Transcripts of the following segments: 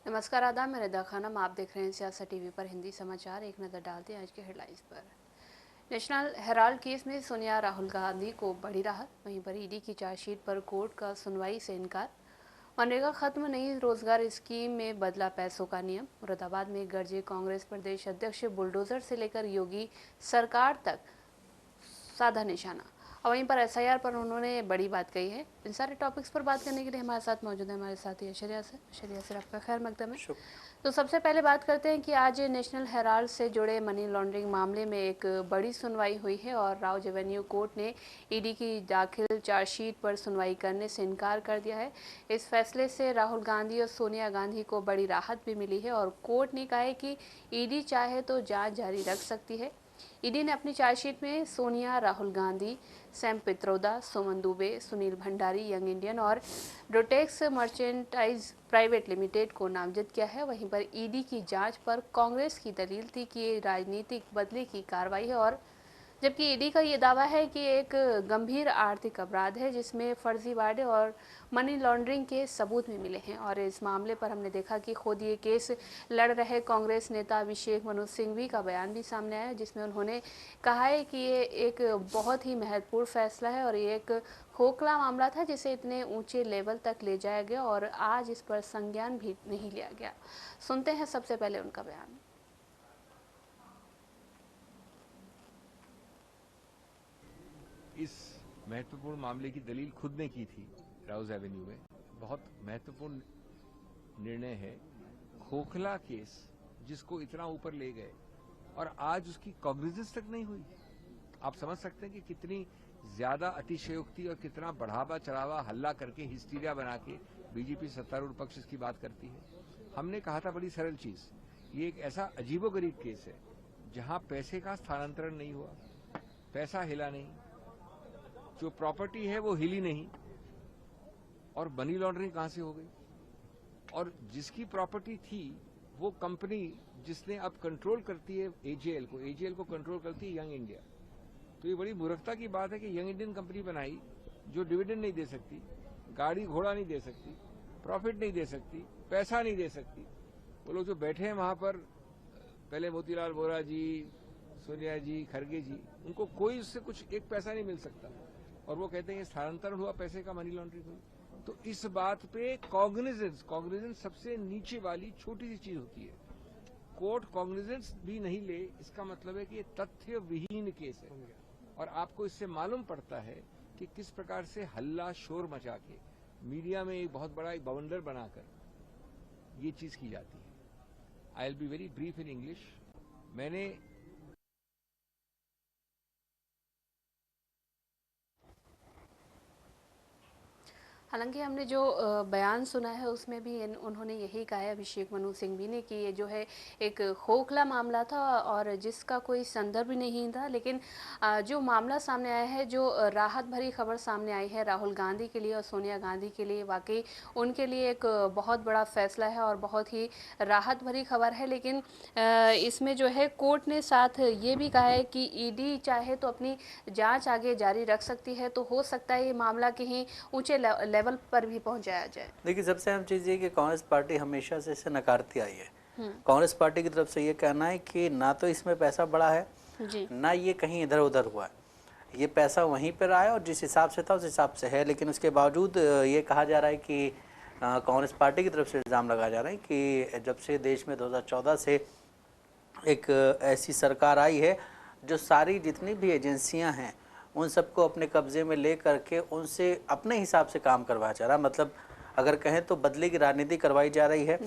नमस्कार, आदाब, मैं रिदा खानम। आप देख रहे हैं सियासत टीवी पर हिंदी समाचार। एक नज़र डालते हैं आज के हेडलाइंस पर। नेशनल हेराल्ड केस में सोनिया राहुल गांधी को बड़ी राहत। वहीं पर ईडी की चार्जशीट पर कोर्ट का सुनवाई से इनकार। मनरेगा खत्म नहीं, रोजगार स्कीम में बदला पैसों का नियम। मुरादाबाद में गरजे कांग्रेस प्रदेश अध्यक्ष। बुलडोजर से लेकर योगी सरकार तक साधा निशाना। और वहीं पर एसआईआर पर उन्होंने बड़ी बात कही है। इन सारे टॉपिक्स पर बात करने के लिए हमारे साथ मौजूद है हमारे साथी ऐश्वर्या सर, आपका खैर मकदम है। तो सबसे पहले बात करते हैं कि आज नेशनल हेराल्ड से जुड़े मनी लॉन्ड्रिंग मामले में एक बड़ी सुनवाई हुई है और राउज एवेन्यू कोर्ट ने ईडी की दाखिल चार्जशीट पर सुनवाई करने से इनकार कर दिया है। इस फैसले से राहुल गांधी और सोनिया गांधी को बड़ी राहत भी मिली है और कोर्ट ने कहा है कि ईडी चाहे तो जांच जारी रख सकती है। ईडी ने अपनी चार्जशीट में सोनिया, राहुल गांधी, सैम पित्रोदा, सुमन दुबे, सुनील भंडारी, यंग इंडियन और रोटेक्स मर्चेंटाइज प्राइवेट लिमिटेड को नामजद किया है। वहीं पर ईडी की जांच पर कांग्रेस की दलील थी कि ये राजनीतिक बदले की कार्रवाई है, और जबकि ईडी का ये दावा है कि एक गंभीर आर्थिक अपराध है जिसमें फर्जीवाड़े और मनी लॉन्ड्रिंग के सबूत भी मिले हैं। और इस मामले पर हमने देखा कि खुद ये केस लड़ रहे कांग्रेस नेता अभिषेक मनु सिंघवी का बयान भी सामने आया, जिसमें उन्होंने कहा है कि ये एक बहुत ही महत्वपूर्ण फैसला है और ये एक खोखला मामला था जिसे इतने ऊंचे लेवल तक ले जाया गया और आज इस पर संज्ञान भी नहीं लिया गया। सुनते हैं सबसे पहले उनका बयान। इस महत्वपूर्ण मामले की दलील खुद ने की थी राउज एवेन्यू में। बहुत महत्वपूर्ण निर्णय है। खोखला केस जिसको इतना ऊपर ले गए और आज उसकी कॉग्निजेंस तक नहीं हुई। आप समझ सकते हैं कि कितनी ज्यादा अतिशयोक्ति और कितना बढ़ावा चढ़ावा हल्ला करके हिस्टीरिया बना के बीजेपी सत्तारूढ़ पक्ष इसकी बात करती है। हमने कहा था बड़ी सरल चीज, ये एक ऐसा अजीबोगरीब केस है जहां पैसे का स्थानांतरण नहीं हुआ, पैसा हिला नहीं, जो प्रॉपर्टी है वो हिली नहीं, और मनी लॉन्ड्रिंग कहां से हो गई। और जिसकी प्रॉपर्टी थी वो कंपनी जिसने अब कंट्रोल करती है एजेएल को कंट्रोल करती है यंग इंडिया। तो ये बड़ी मूर्खता की बात है कि यंग इंडियन कंपनी बनाई जो डिविडेंड नहीं दे सकती, गाड़ी घोड़ा नहीं दे सकती, प्रॉफिट नहीं दे सकती, पैसा नहीं दे सकती। वो लोग जो बैठे हैं वहां पर, पहले मोतीलाल वोरा जी, सोनिया जी, खरगे जी, उनको कोई उससे कुछ एक पैसा नहीं मिल सकता और वो कहते हैं स्थानांतरण हुआ पैसे का, मनी लॉन्ड्रिंग हुई। तो इस बात पे कॉग्निजेंस सबसे नीचे वाली छोटी सी चीज होती है। कोर्ट कॉग्निजेंस भी नहीं ले, इसका मतलब है कि ये तथ्य विहीन केस है। और आपको इससे मालूम पड़ता है कि किस प्रकार से हल्ला शोर मचा के मीडिया में एक बहुत बड़ा एक बवंडर बनाकर ये चीज की जाती है। I will be very brief in English. मैंने हालांकि हमने जो बयान सुना है उसमें भी उन्होंने यही कहा है, अभिषेक मनु सिंघवी ने, कि ये जो है एक खोखला मामला था और जिसका कोई संदर्भ नहीं था। लेकिन जो मामला सामने आया है, जो राहत भरी खबर सामने आई है राहुल गांधी के लिए और सोनिया गांधी के लिए, वाकई उनके लिए एक बहुत बड़ा फैसला है और बहुत ही राहत भरी खबर है। लेकिन इसमें जो है कोर्ट ने साथ ये भी कहा है कि ईडी चाहे तो अपनी जाँच आगे जारी रख सकती है, तो हो सकता है ये मामला कहीं ऊंचे लेवल पर भी पहुंचाया जाए। देखिए, सबसे अहम चीज़ ये कि कांग्रेस पार्टी हमेशा से इसे नकारती आई है। कांग्रेस पार्टी की तरफ से ये कहना है कि ना तो इसमें पैसा बढ़ा है जी, ना ये कहीं इधर उधर हुआ है, ये पैसा वहीं पर आया और जिस हिसाब से था उस हिसाब से है। लेकिन उसके बावजूद ये कहा जा रहा है कि कांग्रेस पार्टी की तरफ से इल्ज़ाम लगाया जा रहा है कि जब से देश में 2014 से एक ऐसी सरकार आई है जो सारी जितनी भी एजेंसियां हैं उन सबको अपने कब्जे में ले करके उनसे अपने हिसाब से काम करवाया जा रहा है। मतलब अगर कहें तो बदले की राजनीति करवाई जा रही है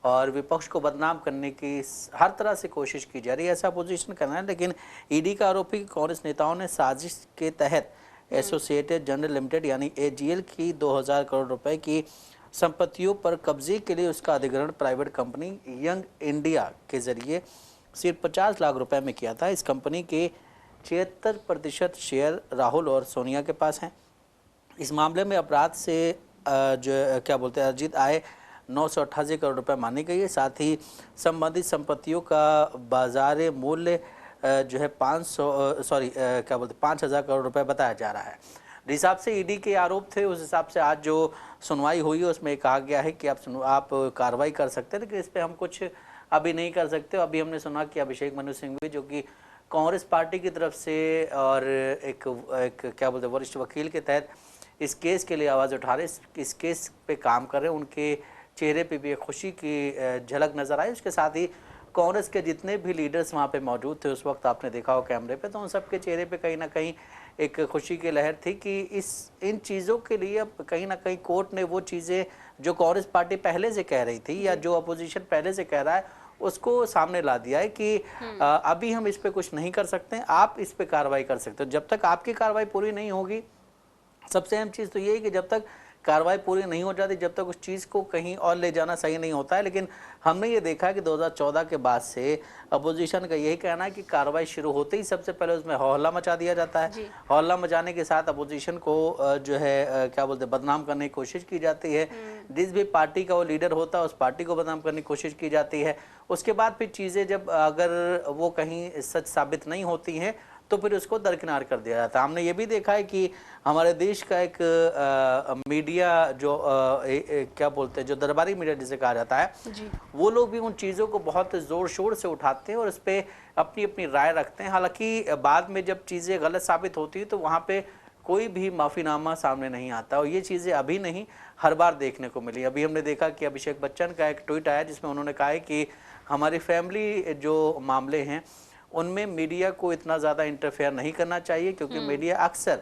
और विपक्ष को बदनाम करने की हर तरह से कोशिश की जा रही है, ऐसा अपोजिशन करना है। लेकिन ईडी का आरोप है कि कांग्रेस नेताओं ने साजिश के तहत एसोसिएटेड जर्नल लिमिटेड यानी एजीएल की 2000 करोड़ रुपए की संपत्तियों पर कब्जे के लिए उसका अधिग्रहण प्राइवेट कंपनी यंग इंडिया के जरिए सिर्फ 50 लाख रुपए में किया था। इस कंपनी के 76% शेयर राहुल और सोनिया के पास हैं। इस मामले में अपराध से जो क्या बोलते हैं अर्जित आय 988 करोड़ रुपए मानी गई है। साथ ही संबंधित संपत्तियों का बाजार मूल्य जो है 5000 करोड़ रुपए बताया जा रहा है, जिस हिसाब से ईडी के आरोप थे उस हिसाब से आज जो सुनवाई हुई है उसमें कहा गया है कि आप कार्रवाई कर सकते हैं, लेकिन इस पर हम कुछ अभी नहीं कर सकते। अभी हमने सुना कि अभिषेक मनु सिंघवी जो कि कांग्रेस पार्टी की तरफ से और एक क्या बोलते हैं वरिष्ठ वकील के तहत इस केस के लिए आवाज़ उठा रहे, इस केस पे काम कर रहे हैं, उनके चेहरे पे भी एक खुशी की झलक नजर आई। उसके साथ ही कांग्रेस के जितने भी लीडर्स वहाँ पे मौजूद थे उस वक्त आपने देखा हो कैमरे पे, तो उन सब के चेहरे पे कहीं ना कहीं एक खुशी की लहर थी कि इन चीज़ों के लिए अब कहीं ना कहीं कोर्ट ने वो चीज़ें जो कांग्रेस पार्टी पहले से कह रही थी या जो अपोजिशन पहले से कह रहा है उसको सामने ला दिया है कि अभी हम इस पे कुछ नहीं कर सकते, आप इस पे कार्रवाई कर सकते हो। जब तक आपकी कार्रवाई पूरी नहीं होगी, सबसे अहम चीज़ तो ये है कि जब तक कार्रवाई पूरी नहीं हो जाती, जब तक उस चीज़ को कहीं और ले जाना सही नहीं होता है। लेकिन हमने ये देखा है कि 2014 के बाद से अपोजिशन का यही कहना है कि कार्रवाई शुरू होते ही सबसे पहले उसमें हौला मचा दिया जाता है। हौला मचाने के साथ अपोजिशन को जो है क्या बोलते हैं बदनाम करने की कोशिश की जाती है। जिस भी पार्टी का वो लीडर होता है उस पार्टी को बदनाम करने की कोशिश की जाती है। उसके बाद फिर चीज़ें जब अगर वो कहीं सच साबित नहीं होती हैं तो फिर उसको दरकिनार कर दिया जाता है। हमने ये भी देखा है कि हमारे देश का एक मीडिया जो क्या बोलते हैं जो दरबारी मीडिया जिसे कहा जाता है जी, वो लोग भी उन चीज़ों को बहुत ज़ोर शोर से उठाते हैं और इस पर अपनी अपनी राय रखते हैं। हालांकि बाद में जब चीज़ें गलत साबित होती है तो वहाँ पे कोई भी माफ़ीनामा सामने नहीं आता और ये चीज़ें अभी नहीं हर बार देखने को मिली। अभी हमने देखा कि अभिषेक बच्चन का एक ट्वीट आया जिसमें उन्होंने कहा है कि हमारी फैमिली जो मामले हैं उनमें मीडिया को इतना ज़्यादा इंटरफेयर नहीं करना चाहिए, क्योंकि मीडिया अक्सर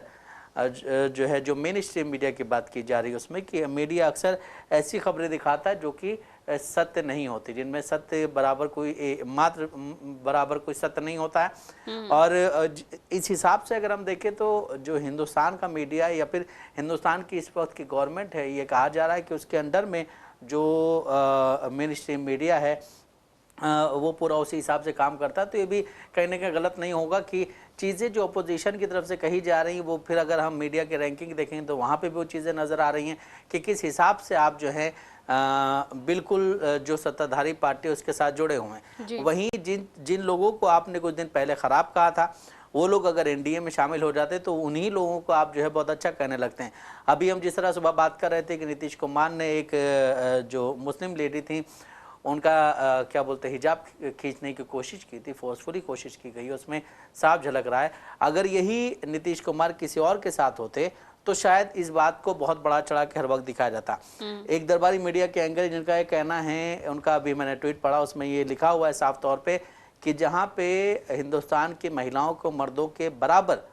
जो है जो मेन स्ट्रीम मीडिया की बात की जा रही है उसमें कि मीडिया अक्सर ऐसी खबरें दिखाता है जो कि सत्य नहीं होती, जिनमें सत्य बराबर कोई मात्र बराबर कोई सत्य नहीं होता है। और इस हिसाब से अगर हम देखें तो जो हिंदुस्तान का मीडिया है या फिर हिंदुस्तान की इस वक्त की गवर्नमेंट है, ये कहा जा रहा है कि उसके अंडर में जो मेन स्ट्रीम मीडिया है वो पूरा उसी हिसाब से काम करता है। तो ये भी कहीं ना कहीं गलत नहीं होगा कि चीज़ें जो अपोजिशन की तरफ से कही जा रही हैं वो फिर अगर हम मीडिया के रैंकिंग देखें तो वहाँ पे भी वो चीज़ें नज़र आ रही हैं कि किस हिसाब से आप जो है बिल्कुल जो सत्ताधारी पार्टी उसके साथ जुड़े हुए हैं। वहीं जिन लोगों को आपने कुछ दिन पहले ख़राब कहा था वो लोग अगर एनडीए में शामिल हो जाते तो उन्हीं लोगों को आप जो है बहुत अच्छा कहने लगते हैं। अभी हम जिस तरह सुबह बात कर रहे थे कि नीतीश कुमार ने एक जो मुस्लिम लेडी थी उनका क्या बोलते हैं हिजाब खींचने की कोशिश की थी, फोर्सफुली कोशिश की गई, उसमें साफ झलक रहा है। अगर यही नीतीश कुमार किसी और के साथ होते तो शायद इस बात को बहुत बड़ा चढ़ा के हर वक्त दिखाया जाता। एक दरबारी मीडिया के एंकर जिनका ये कहना है, उनका अभी मैंने ट्वीट पढ़ा, उसमें ये लिखा हुआ है साफ तौर पे कि जहाँ पे हिंदुस्तान की महिलाओं को मर्दों के बराबर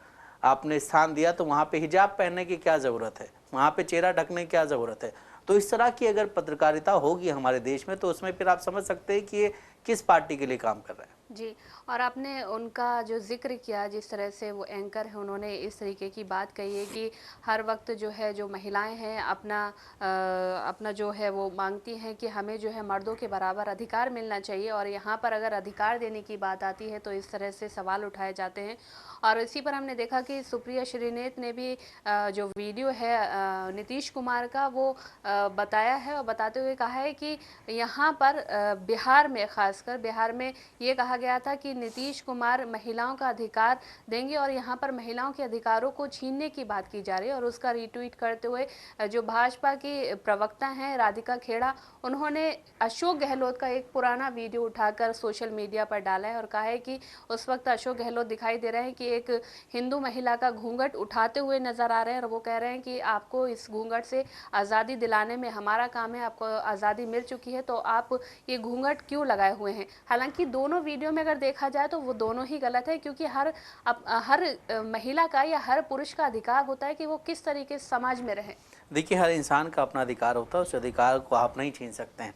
आपने स्थान दिया तो वहाँ पे हिजाब पहनने की क्या ज़रूरत है, वहाँ पे चेहरा ढकने की क्या ज़रूरत है। तो इस तरह की अगर पत्रकारिता होगी हमारे देश में तो उसमें फिर आप समझ सकते हैं कि ये किस पार्टी के लिए काम कर रहा है। जी, और आपने उनका जो जिक्र किया, जिस तरह से वो एंकर है, उन्होंने इस तरीके की बात कही है कि हर वक्त जो है जो महिलाएं हैं अपना जो है वो मांगती हैं कि हमें जो है मर्दों के बराबर अधिकार मिलना चाहिए, और यहाँ पर अगर अधिकार देने की बात आती है तो इस तरह से सवाल उठाए जाते हैं। और इसी पर हमने देखा कि सुप्रिया श्रीनेत ने भी जो वीडियो है नीतीश कुमार का वो बताया है और बताते हुए कहा है कि यहाँ पर बिहार में, खासकर बिहार में ये कहा गया था कि नीतीश कुमार महिलाओं का अधिकार देंगे और यहाँ पर महिलाओं के अधिकारों को छीनने की बात की जा रही है। और उसका रीट्वीट करते हुए जो भाजपा की प्रवक्ता हैं राधिका खेड़ा, उन्होंने अशोक गहलोत का एक पुराना वीडियो उठाकर सोशल मीडिया पर डाला है और कहा है कि उस वक्त अशोक गहलोत दिखाई दे रहे हैं कि एक हिंदू महिला का घूंघट उठाते हुए नजर आ रहे हैं और वो कह रहे हैं कि आपको इस घूंघट से आज़ादी दिलाने में हमारा काम है, आपको आज़ादी मिल चुकी है तो आप ये घूंघट क्यों लगाए हुए हैं। हालांकि दोनों वीडियो में अगर देखा जाए तो वो दोनों ही गलत है, क्योंकि हर महिला का या हर पुरुष का अधिकार होता है कि वो किस तरीके से समाज में रहे। देखिए, हर इंसान का अपना अधिकार होता है, उस अधिकार को आप नहीं छीन सकते हैं।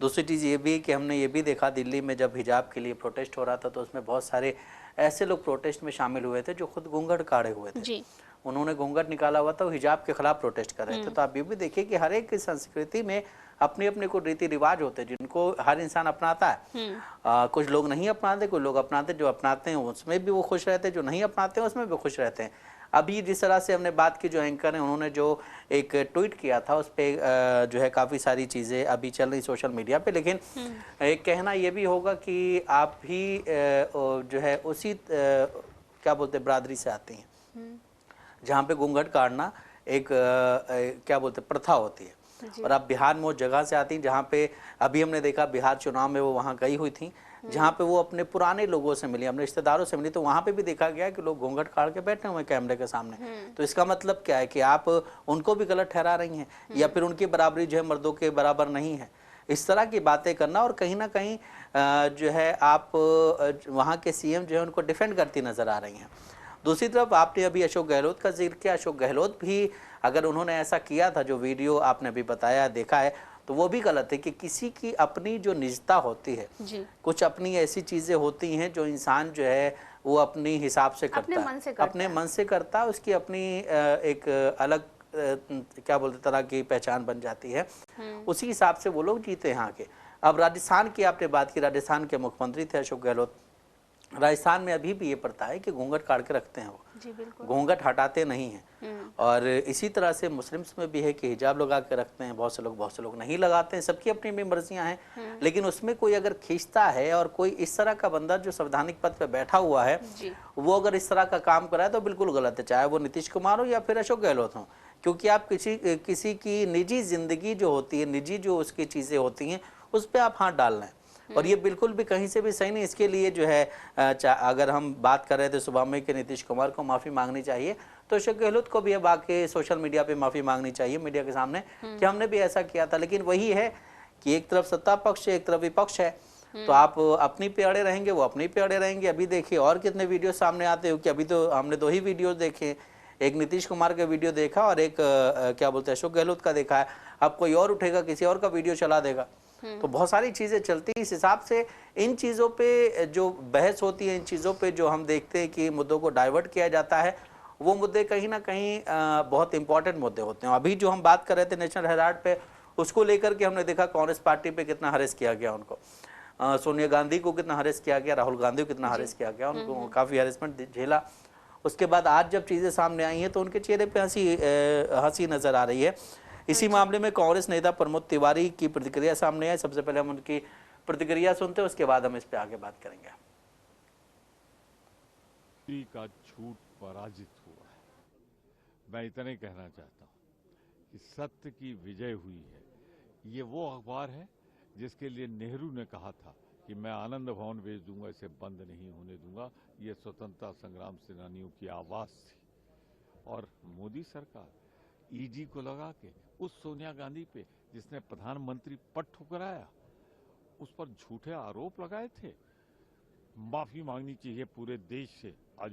दूसरी चीज़ ये भी है कि हमने ये भी देखा दिल्ली में जब हिजाब के लिए प्रोटेस्ट हो रहा था तो उसमें बहुत सारे ऐसे लोग प्रोटेस्ट में शामिल हुए थे जो खुद घूंघट काढ़े हुए थे जी। उन्होंने घूंघट निकाला हुआ था, वो हिजाब के खिलाफ प्रोटेस्ट कर रहे थे। तो आप ये भी देखिए कि हर एक संस्कृति में अपने अपने को रीति रिवाज होते हैं जिनको हर इंसान अपनाता है। कुछ लोग नहीं अपनाते, कुछ लोग अपनाते, जो अपनाते हैं उसमें भी वो खुश रहते हैं, जो नहीं अपनाते हैं उसमें भी खुश रहते हैं। अभी जिस तरह से हमने बात की, जो एंकर हैं उन्होंने जो एक ट्वीट किया था उस पर जो है काफ़ी सारी चीज़ें अभी चल रही सोशल मीडिया पे, लेकिन एक कहना ये भी होगा कि आप भी जो है उसी क्या बोलते हैं बरादरी से आती हैं जहाँ पे घूंघट काटना एक क्या बोलते हैं प्रथा होती है। और आप बिहार में उस जगह से आती हैं जहाँ पे अभी हमने देखा बिहार चुनाव में वो वहाँ गई हुई थी, जहाँ पे वो अपने पुराने लोगों से मिली, अपने रिश्तेदारों से मिली, तो वहाँ पे भी देखा गया कि लोग घूंघट काट के बैठे हुए कैमरे के सामने। तो इसका मतलब क्या है कि आप उनको भी गलत ठहरा रही हैं या फिर उनकी बराबरी जो है मर्दों के बराबर नहीं है। इस तरह की बातें करना और कहीं ना कहीं जो है आप वहाँ के सीएम जो है उनको डिफेंड करती नजर आ रही हैं। दूसरी तरफ आपने अभी अशोक गहलोत का जिक्र किया। अशोक गहलोत भी अगर उन्होंने ऐसा किया था, जो वीडियो आपने अभी बताया देखा है, तो वो भी गलत है कि किसी की अपनी जो निजता होती है जी। कुछ अपनी ऐसी चीज़ें होती हैं जो इंसान जो है वो अपने हिसाब से करता है, अपने मन से करता है, उसकी अपनी एक अलग क्या बोलते तरह की पहचान बन जाती है, उसी हिसाब से वो लोग जीते हैं यहाँ के। अब राजस्थान की आपने बात की, राजस्थान के मुख्यमंत्री थे अशोक गहलोत। राजस्थान में अभी भी ये प्रथा है कि घूंघट काट के रखते हैं, वो घूंघट हटाते नहीं हैं। और इसी तरह से मुस्लिम्स में भी है कि हिजाब लगा के रखते हैं, बहुत से लोग नहीं लगाते हैं, सबकी अपनी अपनी मर्जियां हैं। लेकिन उसमें कोई अगर खींचता है और कोई इस तरह का बंदा जो संवैधानिक पद पे बैठा हुआ है वो अगर इस तरह का काम कराए तो बिल्कुल गलत है, चाहे वो नीतीश कुमार हो या फिर अशोक गहलोत हो। क्योंकि आप किसी की निजी जिंदगी जो होती है, निजी जो उसकी चीजें होती हैं, उस पर आप हाथ डाल रहे हैं और ये बिल्कुल भी कहीं से भी सही नहीं। इसके लिए जो है अगर हम बात कर रहे थे सुबह में कि नीतीश कुमार को माफ़ी मांगनी चाहिए, तो अशोक गहलोत को भी अब आके सोशल मीडिया पे माफ़ी मांगनी चाहिए मीडिया के सामने कि हमने भी ऐसा किया था। लेकिन वही है कि एक तरफ सत्ता पक्ष है, एक तरफ विपक्ष है, तो आप अपनी पे अड़े रहेंगे, वो अपनी पे अड़े रहेंगे। अभी देखिए और कितने वीडियो सामने आते हो कि अभी तो हमने 2 ही वीडियो देखे, एक नीतीश कुमार का वीडियो देखा और एक क्या बोलते हैं अशोक गहलोत का देखा है। अब कोई और उठेगा, किसी और का वीडियो चला देगा, तो बहुत सारी चीज़ें चलती हैं। इस हिसाब से इन चीज़ों पे जो बहस होती है, इन चीज़ों पे जो हम देखते हैं कि मुद्दों को डाइवर्ट किया जाता है, वो मुद्दे कहीं ना कहीं बहुत इंपॉर्टेंट मुद्दे होते हैं। अभी जो हम बात कर रहे थे नेशनल हेराल्ड पे, उसको लेकर के हमने देखा कांग्रेस पार्टी पे कितना हरेस किया गया उनको, सोनिया गांधी को कितना हरेस किया गया, राहुल गांधी को कितना हरेस किया गया, उनको काफ़ी हरेसमेंट झेला। उसके बाद आज जब चीज़ें सामने आई हैं तो उनके चेहरे पे हंसी नज़र आ रही है। इसी मामले में कांग्रेस नेता प्रमोद तिवारी की प्रतिक्रिया सामने है। सबसे पहले हम उनकी प्रतिक्रिया सुनते हैं, उसके बाद हम इस पे आगे बात करेंगे। का झूठ पराजित हुआ है। मैं इतना ही कहना चाहता हूं कि सत्य की विजय हुई है। ये वो अखबार है जिसके लिए नेहरू ने कहा था कि मैं आनंद भवन भेज दूंगा, इसे बंद नहीं होने दूंगा। ये स्वतंत्रता संग्राम सेनानियों की आवाज थी। और मोदी सरकार ईडी को लगा के उस सोनिया गांधी पे जिसने प्रधानमंत्री पद ठुकराया, उस पर झूठे आरोप लगाए थे, माफी मांगनी चाहिए पूरे देश से। आज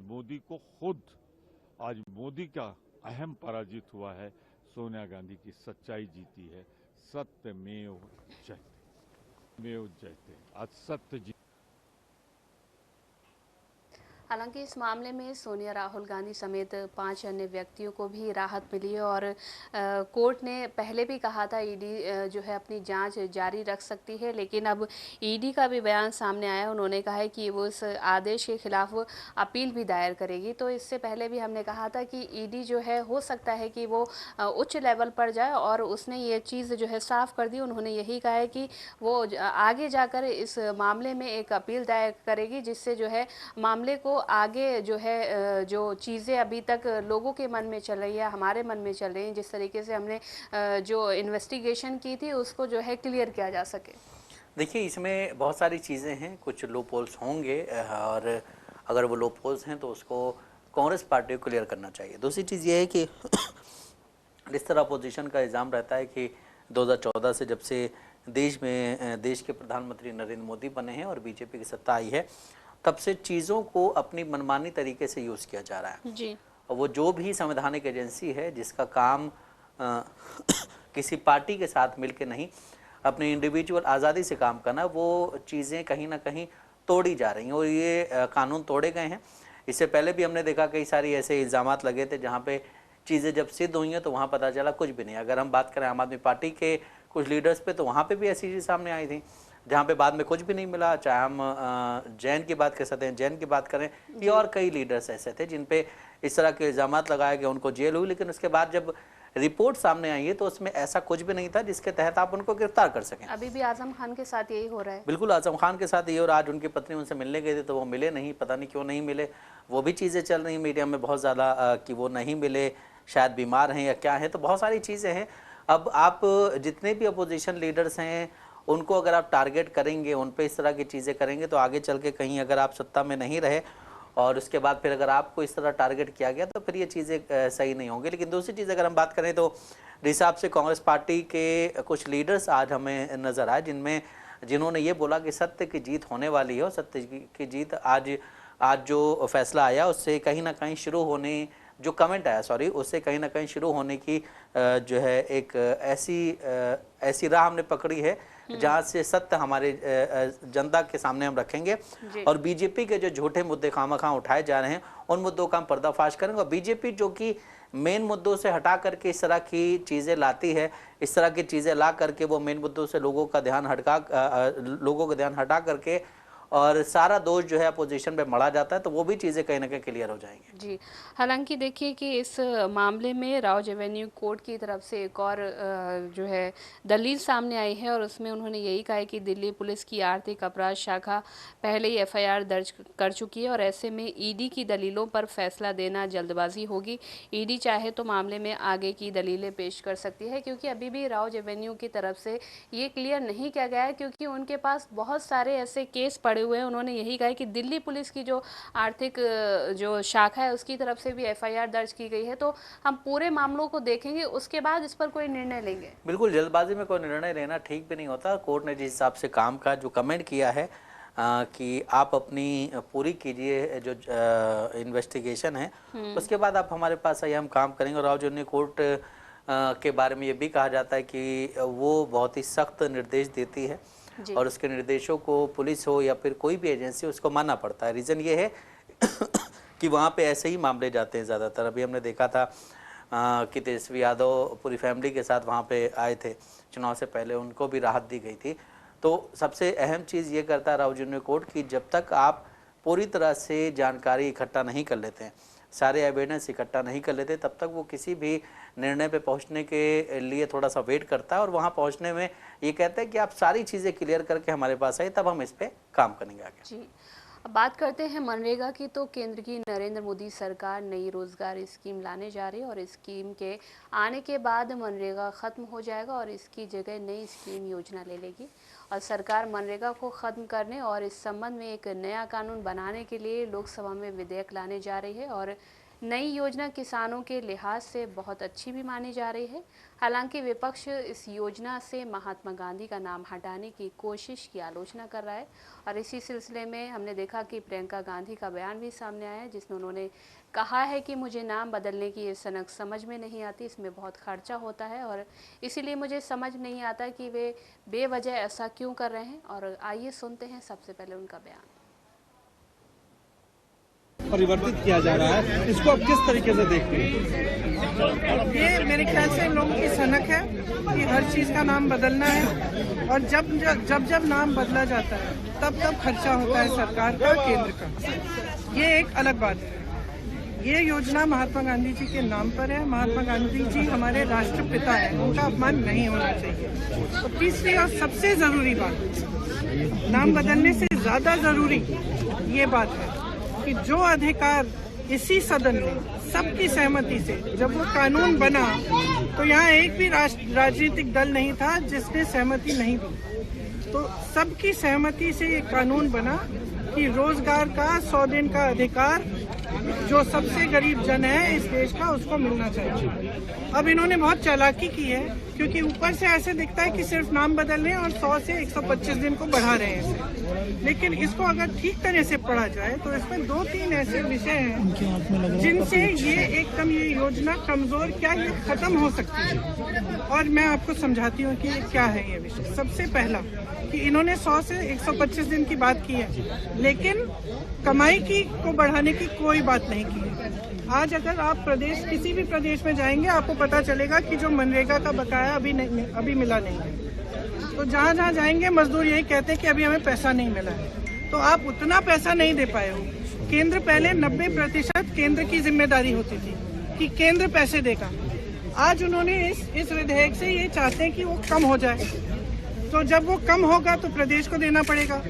मोदी का अहम पराजित हुआ है, सोनिया गांधी की सच्चाई जीती है। सत्यमेव जयते, आज सत्य जी। हालांकि इस मामले में सोनिया, राहुल गांधी समेत 5 अन्य व्यक्तियों को भी राहत मिली है और कोर्ट ने पहले भी कहा था ईडी जो है अपनी जांच जारी रख सकती है, लेकिन अब ईडी का भी बयान सामने आया। उन्होंने कहा है कि वो इस आदेश के खिलाफ अपील भी दायर करेगी। तो इससे पहले भी हमने कहा था कि ईडी जो है हो सकता है कि वो उच्च लेवल पर जाए और उसने ये चीज़ जो है साफ कर दी। उन्होंने यही कहा है कि वो आगे जाकर इस मामले में एक अपील दायर करेगी, जिससे जो है मामले को आगे जो है जो चीज़ें अभी तक लोगों के मन में चल रही है, हमारे मन में चल रही हैं, जिस तरीके से हमने जो इन्वेस्टिगेशन की थी उसको जो है क्लियर किया जा सके। देखिए इसमें बहुत सारी चीज़ें हैं, कुछ लूप होल्स होंगे और अगर वो लूप होल्स हैं तो उसको कांग्रेस पार्टी को क्लियर करना चाहिए। दूसरी चीज़ ये है कि इस तरह अपोजिशन का इल्ज़ाम रहता है कि 2014 से जब से देश के प्रधानमंत्री नरेंद्र मोदी बने हैं और बीजेपी की सत्ता आई है, तब से चीज़ों को अपनी मनमानी तरीके से यूज़ किया जा रहा है जी। और वो जो भी संवैधानिक एजेंसी है जिसका काम किसी पार्टी के साथ मिलकर नहीं, अपने इंडिविजुअल आज़ादी से काम करना, वो चीज़ें कहीं ना कहीं तोड़ी जा रही हैं और ये कानून तोड़े गए हैं। इससे पहले भी हमने देखा कई सारी ऐसे इल्ज़ामात लगे थे जहाँ पे चीज़ें जब सिद्ध हुई हैं तो वहाँ पता चला कुछ भी नहीं। अगर हम बात करें आम आदमी पार्टी के कुछ लीडर्स पे, तो वहाँ पे भी ऐसी चीज़ सामने आई थी जहाँ पे बाद में कुछ भी नहीं मिला। चाहे हम जैन की बात कर सकते हैं, जैन की बात करें, ये और कई लीडर्स ऐसे थे जिन पे इस तरह के इल्ज़ाम लगाए गए, उनको जेल हुई, लेकिन उसके बाद जब रिपोर्ट सामने आई है तो उसमें ऐसा कुछ भी नहीं था जिसके तहत आप उनको गिरफ्तार कर सकें। अभी भी आजम खान के साथ यही हो रहा है। बिल्कुल आजम खान के साथ ये, और आज उनकी पत्नी उनसे मिलने गए थे तो वो मिले नहीं, पता नहीं क्यों नहीं मिले। वो भी चीज़ें चल रही मीडिया में बहुत ज़्यादा कि वो नहीं मिले, शायद बीमार हैं या क्या है, तो बहुत सारी चीज़ें हैं। अब आप जितने भी अपोजिशन लीडर्स हैं उनको अगर आप टारगेट करेंगे, उन पे इस तरह की चीज़ें करेंगे तो आगे चल के कहीं अगर आप सत्ता में नहीं रहे और उसके बाद फिर अगर आपको इस तरह टारगेट किया गया तो फिर ये चीज़ें सही नहीं होंगी। लेकिन दूसरी चीज़ अगर हम बात करें तो हिसाब से कांग्रेस पार्टी के कुछ लीडर्स आज हमें नज़र आए जिन्होंने ये बोला कि सत्य की जीत होने वाली है और सत्य की जीत आज जो फैसला आया उससे कहीं ना कहीं शुरू होने, जो कमेंट आया सॉरी, उससे कहीं ना कहीं शुरू होने की जो है एक ऐसी राह हमने पकड़ी है जहां से सत्य हमारे जनता के सामने हम रखेंगे और बीजेपी के जो झूठे मुद्दे खामखा उठाए जा रहे हैं उन मुद्दों का हम पर्दाफाश करेंगे। और बीजेपी जो कि मेन मुद्दों से हटा करके इस तरह की चीज़ें लाती है, इस तरह की चीज़ें ला करके वो मेन मुद्दों से लोगों का ध्यान हटा करके और सारा दोष जो है अपोजिशन पे मढ़ा जाता है, तो वो भी चीज़ें कहीं ना कहीं क्लियर हो जाएंगी। जी, हालांकि देखिए कि इस मामले में राउज एवेन्यू कोर्ट की तरफ से एक और जो है दलील सामने आई है और उसमें उन्होंने यही कहा है कि दिल्ली पुलिस की आर्थिक अपराध शाखा पहले ही एफआईआर दर्ज कर चुकी है और ऐसे में ईडी की दलीलों पर फैसला देना जल्दबाजी होगी। ईडी चाहे तो मामले में आगे की दलीलें पेश कर सकती है, क्योंकि अभी भी राउज एवेन्यू की तरफ से ये क्लियर नहीं किया गया है, क्योंकि उनके पास बहुत सारे ऐसे केस पड़े हुए हैं। उन्होंने यही कहा कि दिल्ली पुलिस की जो आर्थिक जो शाखा है उसकी तरफ से भी एफआईआर दर्ज की गई है, तो हम पूरे मामलों को देखेंगे, उसके बाद इस पर कोई निर्णय लेंगे। बिल्कुल, जल्दबाजी में कोई निर्णय लेना ठीक भी नहीं होता। कोर्ट ने जिस हिसाब से काम का जो कमेंट किया है कि आप अपनी पूरी कीजिए जो इन्वेस्टिगेशन है, उसके बाद आप हमारे पास आइए, हम काम करेंगे। और राउज एवेन्यू कोर्ट के बारे में ये भी कहा जाता है कि वो बहुत ही सख्त निर्देश देती है और उसके निर्देशों को पुलिस हो या फिर कोई भी एजेंसी उसको मानना पड़ता है। रीज़न ये है कि वहाँ पे ऐसे ही मामले जाते हैं ज़्यादातर। अभी हमने देखा था कि तेजस्वी यादव पूरी फैमिली के साथ वहाँ पे आए थे चुनाव से पहले, उनको भी राहत दी गई थी। तो सबसे अहम चीज़ ये करता है राउज एवेन्यू कोर्ट की जब तक आप पूरी तरह से जानकारी इकट्ठा नहीं कर लेते हैं, सारे एविडेंस इकट्ठा नहीं कर लेते, तब तक वो किसी भी निर्णय पे पहुंचने के लिए थोड़ा सा वेट करता है और वहां पहुंचने में ये कहता है कि आप सारी चीज़ें क्लियर करके हमारे पास आए, तब हम इस पे काम करेंगे आगे। जी, अब बात करते हैं मनरेगा की। तो केंद्र की नरेंद्र मोदी सरकार नई रोजगार स्कीम लाने जा रही है और इस स्कीम के आने के बाद मनरेगा ख़त्म हो जाएगा और इसकी जगह नई स्कीम योजना ले लेगी और सरकार मनरेगा को ख़त्म करने और इस संबंध में एक नया कानून बनाने के लिए लोकसभा में विधेयक लाने जा रही है और नई योजना किसानों के लिहाज से बहुत अच्छी भी मानी जा रही है। हालांकि विपक्ष इस योजना से महात्मा गांधी का नाम हटाने की कोशिश की आलोचना कर रहा है और इसी सिलसिले में हमने देखा कि प्रियंका गांधी का बयान भी सामने आया है, जिसमें उन्होंने कहा है कि मुझे नाम बदलने की ये सनक समझ में नहीं आती, इसमें बहुत खर्चा होता है और इसीलिए मुझे समझ नहीं आता कि वे बेवजह ऐसा क्यों कर रहे हैं। और आइए सुनते हैं सबसे पहले उनका बयान। परिवर्तित किया जा रहा है, इसको आप किस तरीके से देखते हैं? ये मेरे ख्याल से इन लोगों की सनक है कि हर चीज़ का नाम बदलना है और जब नाम बदला जाता है तब खर्चा होता है सरकार का, केंद्र का। ये एक अलग बात है। ये योजना महात्मा गांधी जी के नाम पर है। महात्मा गांधी जी हमारे राष्ट्रपिता हैं, उनका अपमान नहीं होना चाहिए। तो तीसरी और सबसे ज़रूरी बात, नाम बदलने से ज़्यादा ज़रूरी ये बात है कि जो अधिकार इसी सदन में सबकी सहमति से जब वो कानून बना तो यहाँ एक भी राजनीतिक दल नहीं था जिसने सहमति नहीं दी, तो सबकी सहमति से ये कानून बना कि रोजगार का 100 दिन का अधिकार जो सबसे गरीब जन है इस देश का उसको मिलना चाहिए। अब इन्होंने बहुत चालाकी की है, क्योंकि ऊपर से ऐसे दिखता है कि सिर्फ नाम बदल रहे हैं और 100 से 125 दिन को बढ़ा रहे हैं, लेकिन इसको अगर ठीक तरह से पढ़ा जाए तो इसमें 2-3 ऐसे विषय हैं जिनसे ये एकदम ये योजना कमजोर, क्या ये खत्म हो सकती है। और मैं आपको समझाती हूँ कि क्या है ये विषय। सबसे पहला कि इन्होंने 100 से 125 दिन की बात की है, लेकिन कमाई की को बढ़ाने की कोई बात नहीं की है। आज अगर आप किसी भी प्रदेश में जाएंगे आपको पता चलेगा कि जो मनरेगा का बकाया अभी मिला नहीं है। तो जहाँ जाएंगे मजदूर यही कहते हैं कि अभी हमें पैसा नहीं मिला है। तो आप उतना पैसा नहीं दे पाए हो। केंद्र पहले 90% केंद्र की जिम्मेदारी होती थी कि केंद्र पैसे देगा, आज उन्होंने इस विधेयक से ये चाहते हैं कि वो कम हो जाए। तो जब वो कम होगा तो प्रदेश को देना पड़ेगा।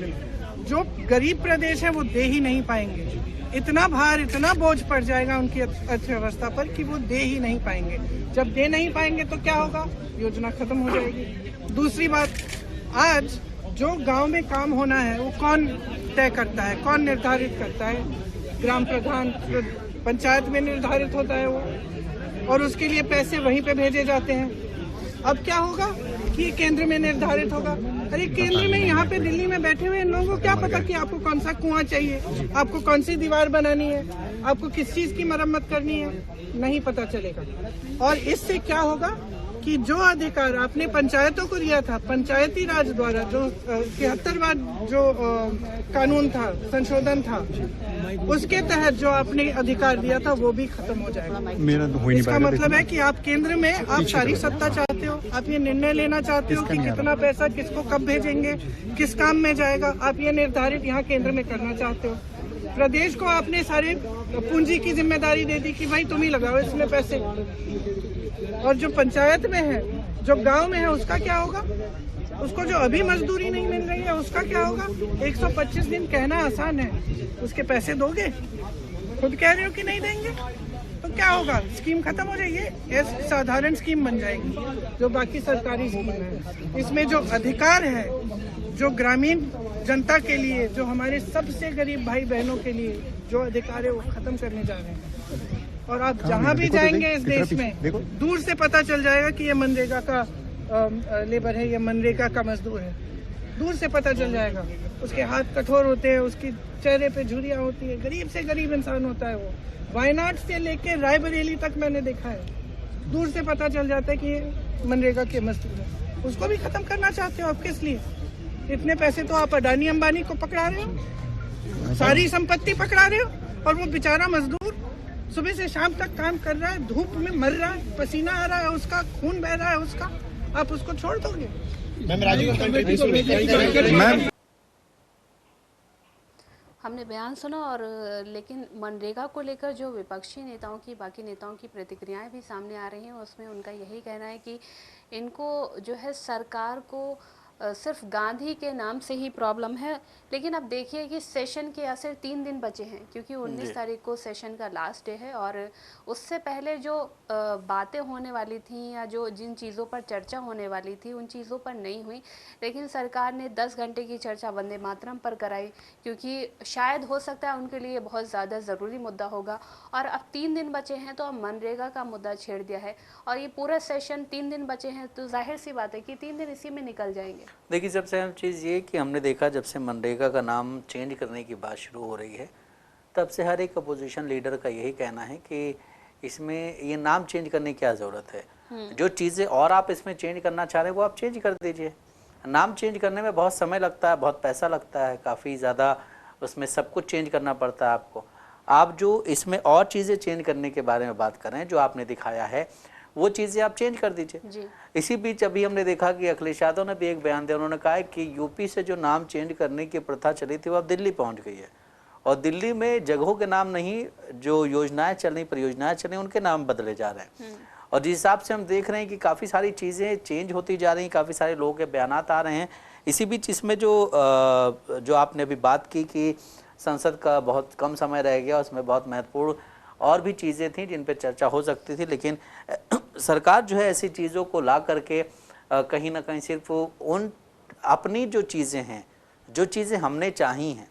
जो गरीब प्रदेश है वो दे ही नहीं पाएंगे। इतना भार, इतना बोझ पड़ जाएगा उनकी अर्थव्यवस्था पर कि वो दे ही नहीं पाएंगे। जब दे नहीं पाएंगे तो क्या होगा? योजना खत्म हो जाएगी। दूसरी बात, आज जो गांव में काम होना है वो कौन तय करता है, कौन निर्धारित करता है? ग्राम प्रधान, पंचायत में निर्धारित होता है वो, और उसके लिए पैसे वहीं पे भेजे जाते हैं। अब क्या होगा कि केंद्र में निर्धारित होगा। अरे केंद्र में यहाँ पे दिल्ली में बैठे हुए इन लोगों को क्या पता कि आपको कौन सा कुआं चाहिए, आपको कौन सी दीवार बनानी है, आपको किस चीज की मरम्मत करनी है, नहीं पता चलेगा। और इससे क्या होगा कि जो अधिकार आपने पंचायतों को दिया था, पंचायती राज द्वारा जो 73वां जो कानून था, संशोधन था, उसके तहत जो आपने अधिकार दिया था वो भी खत्म हो जाएगा। इसका मतलब है कि आप केंद्र में आप सारी सत्ता चाहते हो, आप ये निर्णय लेना चाहते हो कि कितना पैसा किसको कब भेजेंगे, किस काम में जाएगा, आप ये निर्धारित यहाँ केंद्र में करना चाहते हो। प्रदेश को आपने सारे पूंजी की जिम्मेदारी दे दी कि भाई तुम ही लगाओ इसमें पैसे। और जो पंचायत में है, जो गांव में है, उसका क्या होगा? उसको जो अभी मजदूरी नहीं मिल रही है उसका क्या होगा? 125 दिन कहना आसान है, उसके पैसे दोगे? खुद कह रहे हो कि नहीं देंगे, तो क्या होगा? स्कीम खत्म हो जाएगी। ये साधारण स्कीम बन जाएगी जो बाकी सरकारी स्कीम है। इसमें जो अधिकार है, जो ग्रामीण जनता के लिए, जो हमारे सबसे गरीब भाई बहनों के लिए जो अधिकार है वो खत्म करने जा रहे हैं। और आप जहाँ भी जाएंगे इस देश में, दूर से पता चल जाएगा कि ये मनरेगा का लेबर है, ये मनरेगा का मजदूर है। दूर से पता चल जाएगा। उसके हाथ कठोर होते हैं, उसकी चेहरे पे झुर्रियाँ होती है, गरीब से गरीब इंसान होता है वो। वायनाड से लेके रायबरेली तक मैंने देखा है। दूर से पता चल जाता है कि ये मनरेगा के मजदूर है। उसको भी खत्म करना चाहते हो आप? किस लिए? इतने पैसे तो आप अडानी अंबानी को पकड़ा रहे हो, सारी संपत्ति पकड़ा रहे हो, और वो बेचारा मजदूर सुबह से शाम तक काम कर रहा है, धूप में मर रहा है, पसीना आ रहा है उसका, खून बह रहा है उसका, आप उसको छोड़ दोगे? हमने बयान सुना, और लेकिन मनरेगा को लेकर जो विपक्षी नेताओं की, बाकी नेताओं की प्रतिक्रियाएं भी सामने आ रही हैं, उसमें उनका यही कहना है कि इनको जो है सरकार को सिर्फ गांधी के नाम से ही प्रॉब्लम है। लेकिन अब देखिए कि सेशन के या सिर्फ 3 दिन बचे हैं, क्योंकि 19 तारीख को सेशन का लास्ट डे है, और उससे पहले जो बातें होने वाली थी या जो जिन चीज़ों पर चर्चा होने वाली थी उन चीज़ों पर नहीं हुई। लेकिन सरकार ने 10 घंटे की चर्चा वंदे मातरम पर कराई, क्योंकि शायद हो सकता है उनके लिए बहुत ज़्यादा ज़रूरी मुद्दा होगा। और अब 3 दिन बचे हैं तो अब मनरेगा का मुद्दा छेड़ दिया है, और ये पूरा सेशन 3 दिन बचे हैं, तो जाहिर सी बात है कि 3 दिन इसी में निकल जाएंगे। देखिए, सबसे अहम चीज़ ये कि हमने देखा जब से मनरेगा का नाम चेंज करने की बात शुरू हो रही है, तब से हर एक अपोजिशन लीडर का यही कहना है कि इसमें ये नाम चेंज करने की क्या ज़रूरत है। जो चीज़ें और आप इसमें चेंज करना चाह रहे हैं वो आप चेंज कर दीजिए। नाम चेंज करने में बहुत समय लगता है, बहुत पैसा लगता है, काफ़ी ज़्यादा उसमें सब कुछ चेंज करना पड़ता है आपको। आप जो इसमें और चीज़ें चेंज करने के बारे में बात कर रहे हैं, जो आपने दिखाया है वो चीज़ें आप चेंज कर दीजिए। इसी बीच अभी हमने देखा कि अखिलेश यादव ने भी एक बयान दिया। उन्होंने कहा है कि यूपी से जो नाम चेंज करने की प्रथा चली थी वो अब दिल्ली पहुंच गई है, और दिल्ली में जगहों के नाम नहीं, जो योजनाएं चल रही, परियोजनाएं चल रही, उनके नाम बदले जा रहे हैं। और जिस हिसाब से हम देख रहे हैं कि काफ़ी सारी चीज़ें चेंज होती जा रही हैं, काफ़ी सारे लोगों के बयानात आ रहे हैं। इसी बीच इसमें जो आपने अभी बात की कि संसद का बहुत कम समय रह गया, उसमें बहुत महत्वपूर्ण और भी चीज़ें थी जिन पर चर्चा हो सकती थी, लेकिन सरकार जो है ऐसी चीज़ों को ला करके कहीं ना कहीं सिर्फ उन अपनी जो चीज़ें हैं, जो चीज़ें हमने चाही हैं,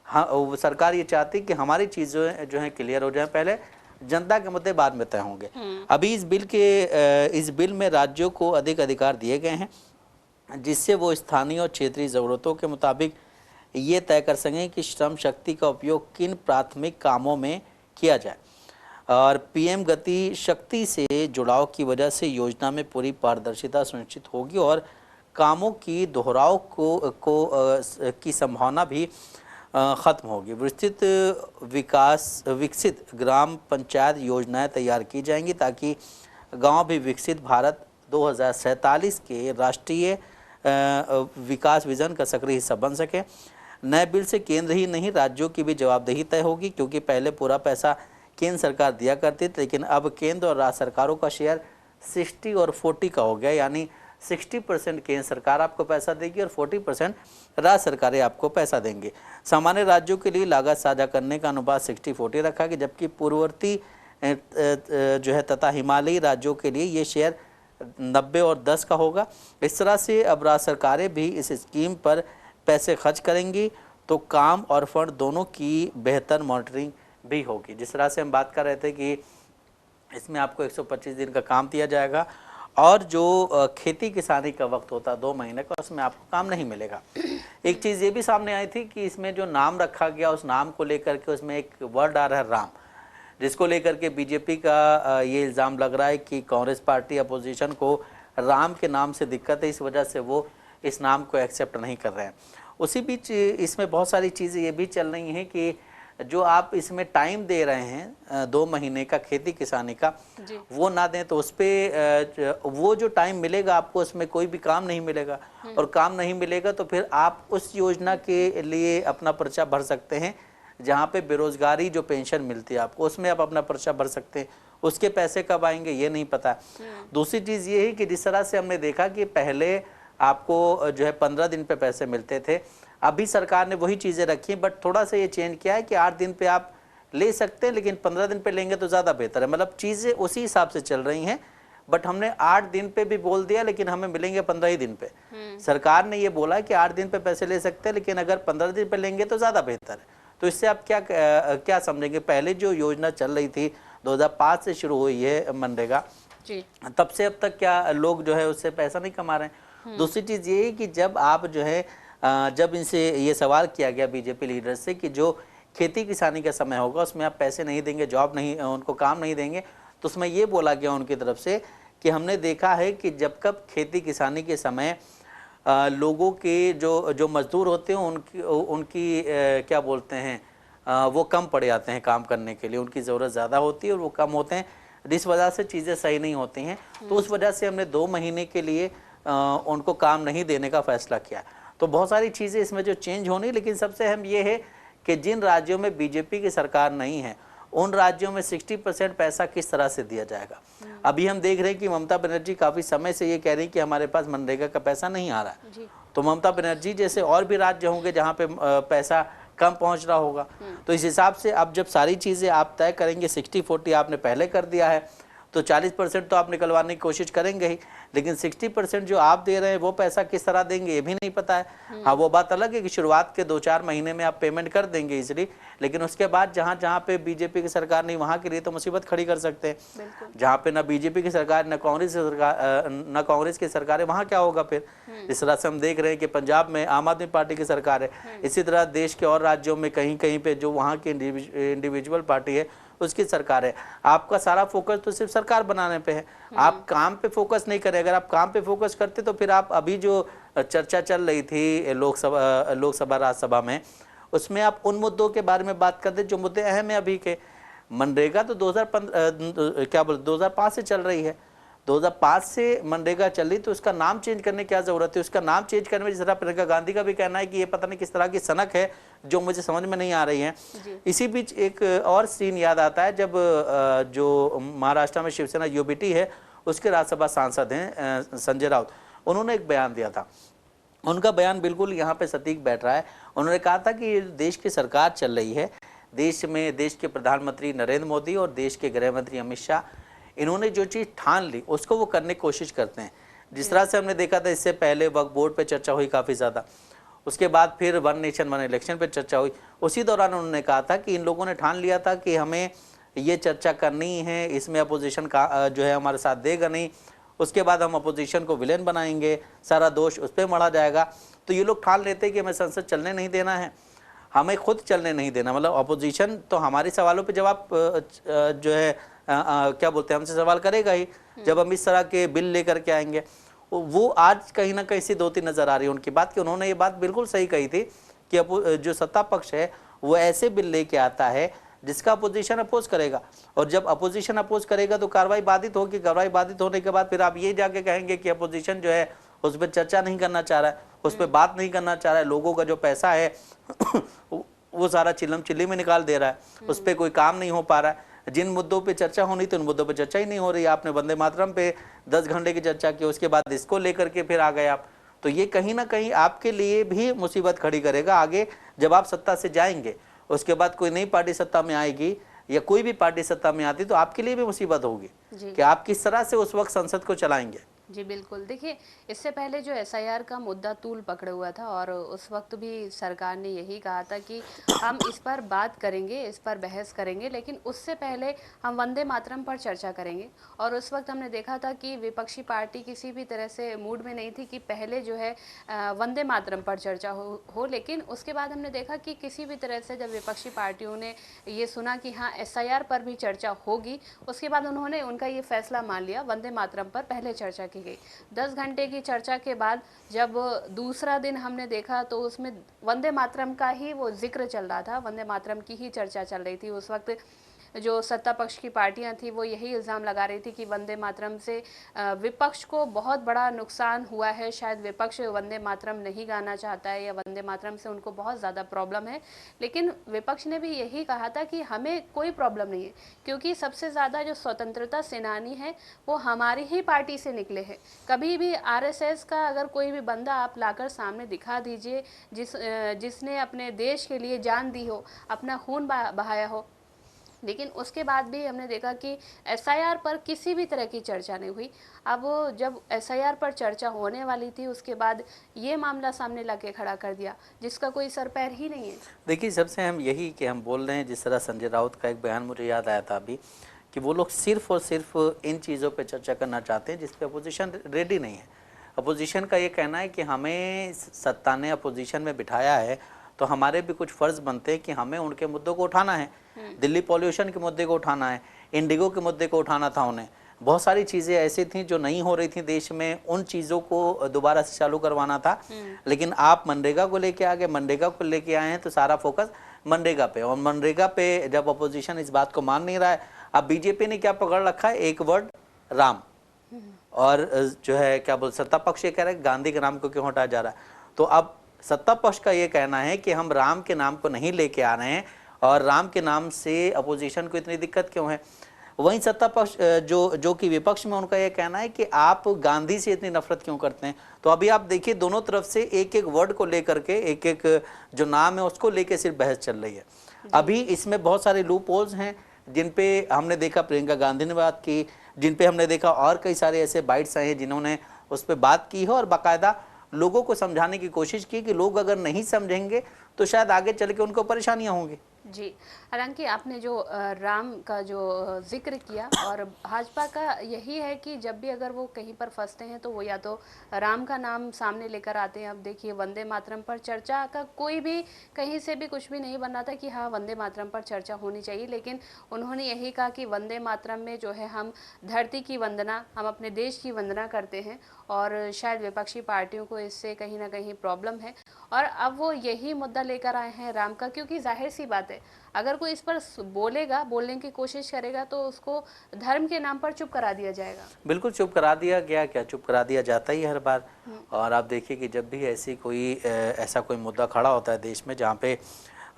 हाँ, सरकार ये चाहती कि हमारी चीज़ें जो हैं क्लियर हो जाएं, पहले जनता के मुद्दे बाद में तय होंगे। अभी इस बिल में राज्यों को अधिक अधिकार दिए गए हैं, जिससे वो स्थानीय और क्षेत्रीय ज़रूरतों के मुताबिक ये तय कर सकें कि श्रम शक्ति का उपयोग किन प्राथमिक कामों में किया जाए। और पीएम गति शक्ति से जुड़ाव की वजह से योजना में पूरी पारदर्शिता सुनिश्चित होगी और कामों की दोहराव की संभावना भी ख़त्म होगी। विकसित ग्राम पंचायत योजनाएं तैयार की जाएंगी ताकि गांव भी विकसित भारत 2047 के राष्ट्रीय विकास विजन का सक्रिय हिस्सा बन सके। नए बिल से केंद्र ही नहीं राज्यों की भी जवाबदेही तय होगी, क्योंकि पहले पूरा पैसा केंद्र सरकार दिया करती थी, लेकिन अब केंद्र और राज्य सरकारों का शेयर 60 और 40 का हो गया, यानी 60% केंद्र सरकार आपको पैसा देगी और 40% राज्य सरकारें आपको पैसा देंगे। सामान्य राज्यों के लिए लागत साझा करने का अनुपात 60-40 रखा गया, जबकि पूर्ववर्ती जो है तथा हिमालयी राज्यों के लिए ये शेयर 90 और 10 का होगा। इस तरह से अब राज्य सरकारें भी इस स्कीम पर पैसे खर्च करेंगी तो काम और फंड दोनों की बेहतर मॉनिटरिंग भी होगी। जिस तरह से हम बात कर रहे थे कि इसमें आपको 125 दिन का काम दिया जाएगा और जो खेती किसानी का वक्त होता है 2 महीने का, उसमें आपको काम नहीं मिलेगा। एक चीज़ ये भी सामने आई थी कि इसमें जो नाम रखा गया उस नाम को लेकर के उसमें एक वर्ड आ रहा है राम, जिसको लेकर के बीजेपी का ये इल्ज़ाम लग रहा है कि कांग्रेस पार्टी अपोजिशन को राम के नाम से दिक्कत है, इस वजह से वो इस नाम को एक्सेप्ट नहीं कर रहे हैं। उसी बीच इसमें बहुत सारी चीज़ें ये भी चल रही हैं कि जो आप इसमें टाइम दे रहे हैं 2 महीने का खेती किसानी का, वो ना दें तो उस पर वो जो टाइम मिलेगा आपको उसमें कोई भी काम नहीं मिलेगा, और काम नहीं मिलेगा तो फिर आप उस योजना के लिए अपना पर्चा भर सकते हैं जहाँ पे बेरोजगारी जो पेंशन मिलती है आपको, उसमें आप अपना पर्चा भर सकते हैं। उसके पैसे कब आएंगे ये नहीं पता। दूसरी चीज़ ये है कि जिस तरह से हमने देखा कि पहले आपको जो है 15 दिन पे पैसे मिलते थे, अभी सरकार ने वही चीज़ें रखी, बट थोड़ा सा ये चेंज किया है कि 8 दिन पे आप ले सकते हैं, लेकिन 15 दिन पे लेंगे तो ज़्यादा बेहतर है। मतलब चीज़ें उसी हिसाब से चल रही हैं, बट हमने 8 दिन पे भी बोल दिया लेकिन हमें मिलेंगे 15 ही दिन पे। सरकार ने ये बोला कि 8 दिन पे पैसे ले सकते हैं, लेकिन अगर 15 दिन पे लेंगे तो ज़्यादा बेहतर है। तो इससे आप क्या समझेंगे? पहले जो योजना चल रही थी 2005 से शुरू हुई है मनरेगा, तब से अब तक क्या लोग जो है उससे पैसा नहीं कमा रहे हैं? दूसरी चीज़ ये है कि जब आप जो है जब इनसे ये सवाल किया गया बीजेपी लीडर से कि जो खेती किसानी का समय होगा उसमें आप पैसे नहीं देंगे, जॉब नहीं, उनको काम नहीं देंगे, तो उसमें ये बोला गया उनकी तरफ से कि हमने देखा है कि जब कब खेती किसानी के समय लोगों के जो मजदूर होते हैं उनकी क्या बोलते हैं वो कम पड़ जाते हैं काम करने के लिए, उनकी ज़रूरत ज़्यादा होती है और वो कम होते हैं, जिस वजह से चीज़ें सही नहीं होती हैं। तो उस वजह से हमने 2 महीने के लिए उनको काम नहीं देने का फैसला किया। तो बहुत सारी चीज़ें इसमें जो चेंज होनी, लेकिन सबसे अहम ये है कि जिन राज्यों में बीजेपी की सरकार नहीं है उन राज्यों में 60% पैसा किस तरह से दिया जाएगा। अभी हम देख रहे हैं कि ममता बनर्जी काफ़ी समय से ये कह रही हैं कि हमारे पास मनरेगा का पैसा नहीं आ रहा है। तो ममता बनर्जी जैसे और भी राज्य होंगे जहाँ पे पैसा कम पहुँच रहा होगा, तो इस हिसाब से अब जब सारी चीज़ें आप तय करेंगे, 60-40 आपने पहले कर दिया है तो 40% तो आप निकलवाने की कोशिश करेंगे ही, लेकिन 60% जो आप दे रहे हैं वो पैसा किस तरह देंगे ये भी नहीं पता है। हाँ, वो बात अलग है कि शुरुआत के 2-4 महीने में आप पेमेंट कर देंगे इजीली, लेकिन उसके बाद जहाँ जहाँ पे बीजेपी की सरकार नहीं वहाँ के लिए तो मुसीबत खड़ी कर सकते हैं। जहाँ पे ना बीजेपी की सरकार न कांग्रेस की सरकार है, वहाँ क्या होगा फिर? इस तरह से हम देख रहे हैं कि पंजाब में आम आदमी पार्टी की सरकार है, इसी तरह देश के और राज्यों में कहीं कहीं पे जो वहाँ की इंडिविजुअल पार्टी है उसकी सरकार है। आपका सारा फोकस तो सिर्फ सरकार बनाने पे है, आप काम पे फोकस नहीं करें। अगर आप काम पे फोकस करते तो फिर आप अभी जो चर्चा चल रही थी लोकसभा राज्यसभा में, उसमें आप उन मुद्दों के बारे में बात करते जो मुद्दे अहम है अभी के। मनरेगा तो 2005 से चल रही है, 2005 से मनरेगा चल रही, तो उसका नाम चेंज करने की क्या जरूरत है? उसका नाम चेंज करने में जिस तरह प्रियंका गांधी का भी कहना है कि ये पता नहीं किस तरह की सनक है जो मुझे समझ में नहीं आ रही है। इसी बीच एक और सीन याद आता है जब जो महाराष्ट्र में शिवसेना यूबीटी है उसके राज्यसभा सांसद हैं संजय राउत, उन्होंने एक बयान दिया था। उनका बयान बिल्कुल यहाँ पे सटीक बैठ रहा है। उन्होंने कहा था कि देश की सरकार चल रही है, देश के प्रधानमंत्री नरेंद्र मोदी और देश के गृह मंत्री अमित शाह, इन्होंने जो चीज़ ठान ली उसको वो करने की कोशिश करते हैं। जिस तरह से हमने देखा था इससे पहले वक्फ बोर्ड पे चर्चा हुई काफ़ी ज़्यादा, उसके बाद फिर 1 नेशन 1 इलेक्शन पे चर्चा हुई। उसी दौरान उन्होंने कहा था कि इन लोगों ने ठान लिया था कि हमें ये चर्चा करनी है, इसमें अपोजिशन का जो है हमारे साथ देगा नहीं, उसके बाद हम अपोजिशन को विलेन बनाएंगे, सारा दोष उस पर मढ़ा जाएगा। तो ये लोग ठान लेते हैं कि हमें संसद चलने नहीं देना है, हमें खुद चलने नहीं देना। मतलब अपोजिशन तो हमारे सवालों पे जवाब जो है क्या बोलते हैं हमसे सवाल करेगा ही जब हम इस तरह के बिल लेकर के आएंगे। वो आज कहीं ना कहीं से 2-3 नज़र आ रही है उनकी बात कि उन्होंने ये बात बिल्कुल सही कही थी कि जो सत्ता पक्ष है वो ऐसे बिल लेके आता है जिसका अपोजिशन अपोज करेगा, और जब अपोजिशन अपोज करेगा तो कार्रवाई बाधित होगी। कार्रवाई बाधित होने के बाद फिर आप ये जाके कहेंगे कि अपोजिशन जो है उस पर चर्चा नहीं करना चाह रहा है, उस पर बात नहीं करना चाह रहा है, लोगों का जो पैसा है वो सारा चिल्लम चिल्ली में निकाल दे रहा है, उस पर कोई काम नहीं हो पा रहा है। जिन मुद्दों पे चर्चा होनी थी उन मुद्दों पे चर्चा ही नहीं हो रही। आपने वंदे मातरम पे 10 घंटे की चर्चा की, उसके बाद इसको लेकर के फिर आ गए आप। तो ये कहीं ना कहीं आपके लिए भी मुसीबत खड़ी करेगा आगे जब आप सत्ता से जाएंगे। उसके बाद कोई नई पार्टी सत्ता में आएगी या कोई भी पार्टी सत्ता में आती तो आपके लिए भी मुसीबत होगी कि आप किस तरह से उस वक्त संसद को चलाएंगे। जी बिल्कुल। देखिए, इससे पहले जो एसआईआर का मुद्दा तूल पकड़े हुआ था और उस वक्त भी सरकार ने यही कहा था कि हम इस पर बात करेंगे, इस पर बहस करेंगे, लेकिन उससे पहले हम वंदे मातरम पर चर्चा करेंगे। और उस वक्त हमने देखा था कि विपक्षी पार्टी किसी भी तरह से मूड में नहीं थी कि पहले जो है वंदे मातरम पर चर्चा हो। लेकिन उसके बाद हमने देखा कि किसी भी तरह से जब विपक्षी पार्टियों ने ये सुना कि हाँ एसआईआर पर भी चर्चा होगी, उसके बाद उन्होंने उनका ये फैसला मान लिया, वंदे मातरम पर पहले चर्चा की गई। 10 घंटे की चर्चा के बाद जब दूसरा दिन हमने देखा तो उसमें वंदे मातरम का ही वो जिक्र चल रहा था, वंदे मातरम की ही चर्चा चल रही थी। उस वक्त जो सत्ता पक्ष की पार्टियां थी वो यही इल्ज़ाम लगा रही थी कि वंदे मातरम से विपक्ष को बहुत बड़ा नुकसान हुआ है, शायद विपक्ष वंदे मातरम नहीं गाना चाहता है या वंदे मातरम से उनको बहुत ज़्यादा प्रॉब्लम है। लेकिन विपक्ष ने भी यही कहा था कि हमें कोई प्रॉब्लम नहीं है, क्योंकि सबसे ज़्यादा जो स्वतंत्रता सेनानी है वो हमारी ही पार्टी से निकले हैं। कभी भी आरएसएस का अगर कोई भी बंदा आप लाकर सामने दिखा दीजिए जिसने अपने देश के लिए जान दी हो, अपना खून बहाया हो, लेकिन उसके बाद भी हमने देखा कि एसआईआर पर किसी भी तरह की चर्चा नहीं हुई। अब जब एसआईआर पर चर्चा होने वाली थी उसके बाद ये मामला सामने लाके खड़ा कर दिया जिसका कोई सर पैर ही नहीं है। देखिए, सबसे हम यही कि हम बोल रहे हैं, जिस तरह संजय राउत का एक बयान मुझे याद आया था अभी कि वो लोग सिर्फ और सिर्फ इन चीज़ों पर चर्चा करना चाहते हैं जिस पर अपोजिशन रेडी नहीं है। अपोजिशन का ये कहना है कि हमें सत्ता ने अपोजिशन में बिठाया है तो हमारे भी कुछ फ़र्ज़ बनते हैं कि हमें उनके मुद्दों को उठाना है। दिल्ली पॉल्यूशन के मुद्दे को उठाना है, इंडिगो के मुद्दे को उठाना था उन्हें। बहुत सारी चीज़ें ऐसी थी जो नहीं हो रही थी देश में, उन चीज़ों को दोबारा से चालू करवाना था। लेकिन आप मनरेगा को लेके आ गए, मनरेगा को लेके आए हैं तो सारा फोकस मनरेगा पे, और मनरेगा पे जब अपोजिशन इस बात को मान नहीं रहा है, अब बीजेपी ने क्या पकड़ रखा है, एक वर्ड राम, और जो है क्या बोल सत्ता पक्ष ये कह रहा है गांधी के नाम को क्यों हटाया जा रहा है। तो अब सत्ता पक्ष का ये कहना है कि हम राम के नाम को नहीं लेके आ रहे हैं और राम के नाम से अपोजिशन को इतनी दिक्कत क्यों है। वहीं सत्ता पक्ष जो कि विपक्ष में, उनका यह कहना है कि आप गांधी से इतनी नफरत क्यों करते हैं। तो अभी आप देखिए दोनों तरफ से एक एक वर्ड को लेकर के, एक एक जो नाम है उसको लेकर सिर्फ बहस चल रही है। अभी इसमें बहुत सारे लूप होल्स हैं जिन पे हमने देखा प्रियंका गांधी ने बात की, जिन पे हमने देखा और कई सारे ऐसे बाइट्स आए हैं जिन्होंने उस पर बात की है और बाकायदा लोगों को समझाने की कोशिश की कि लोग अगर नहीं समझेंगे तो शायद आगे चल के उनको परेशानियां होंगी। जी, हालांकि आपने जो राम का जो जिक्र किया, और भाजपा का यही है कि जब भी अगर वो कहीं पर फंसते हैं तो वो या तो राम का नाम सामने लेकर आते हैं। अब देखिए वंदे मातरम पर चर्चा का कोई भी कहीं से भी कुछ भी नहीं बन रहा था कि हाँ वंदे मातरम पर चर्चा होनी चाहिए, लेकिन उन्होंने यही कहा कि वंदे मातरम में जो है हम धरती की वंदना, हम अपने देश की वंदना करते हैं, और शायद विपक्षी पार्टियों को इससे कहीं ना कहीं प्रॉब्लम है। और अब वो यही मुद्दा लेकर आए हैं राम का, क्योंकि जाहिर सी बात है अगर कोई इस पर बोलेगा, बोलने की कोशिश करेगा तो उसको धर्म के नाम पर चुप करा दिया जाएगा। बिल्कुल चुप करा दिया गया, क्या चुप करा दिया जाता ही हर बार। और आप देखिए कि जब भी ऐसा कोई मुद्दा खड़ा होता है देश में जहाँ पे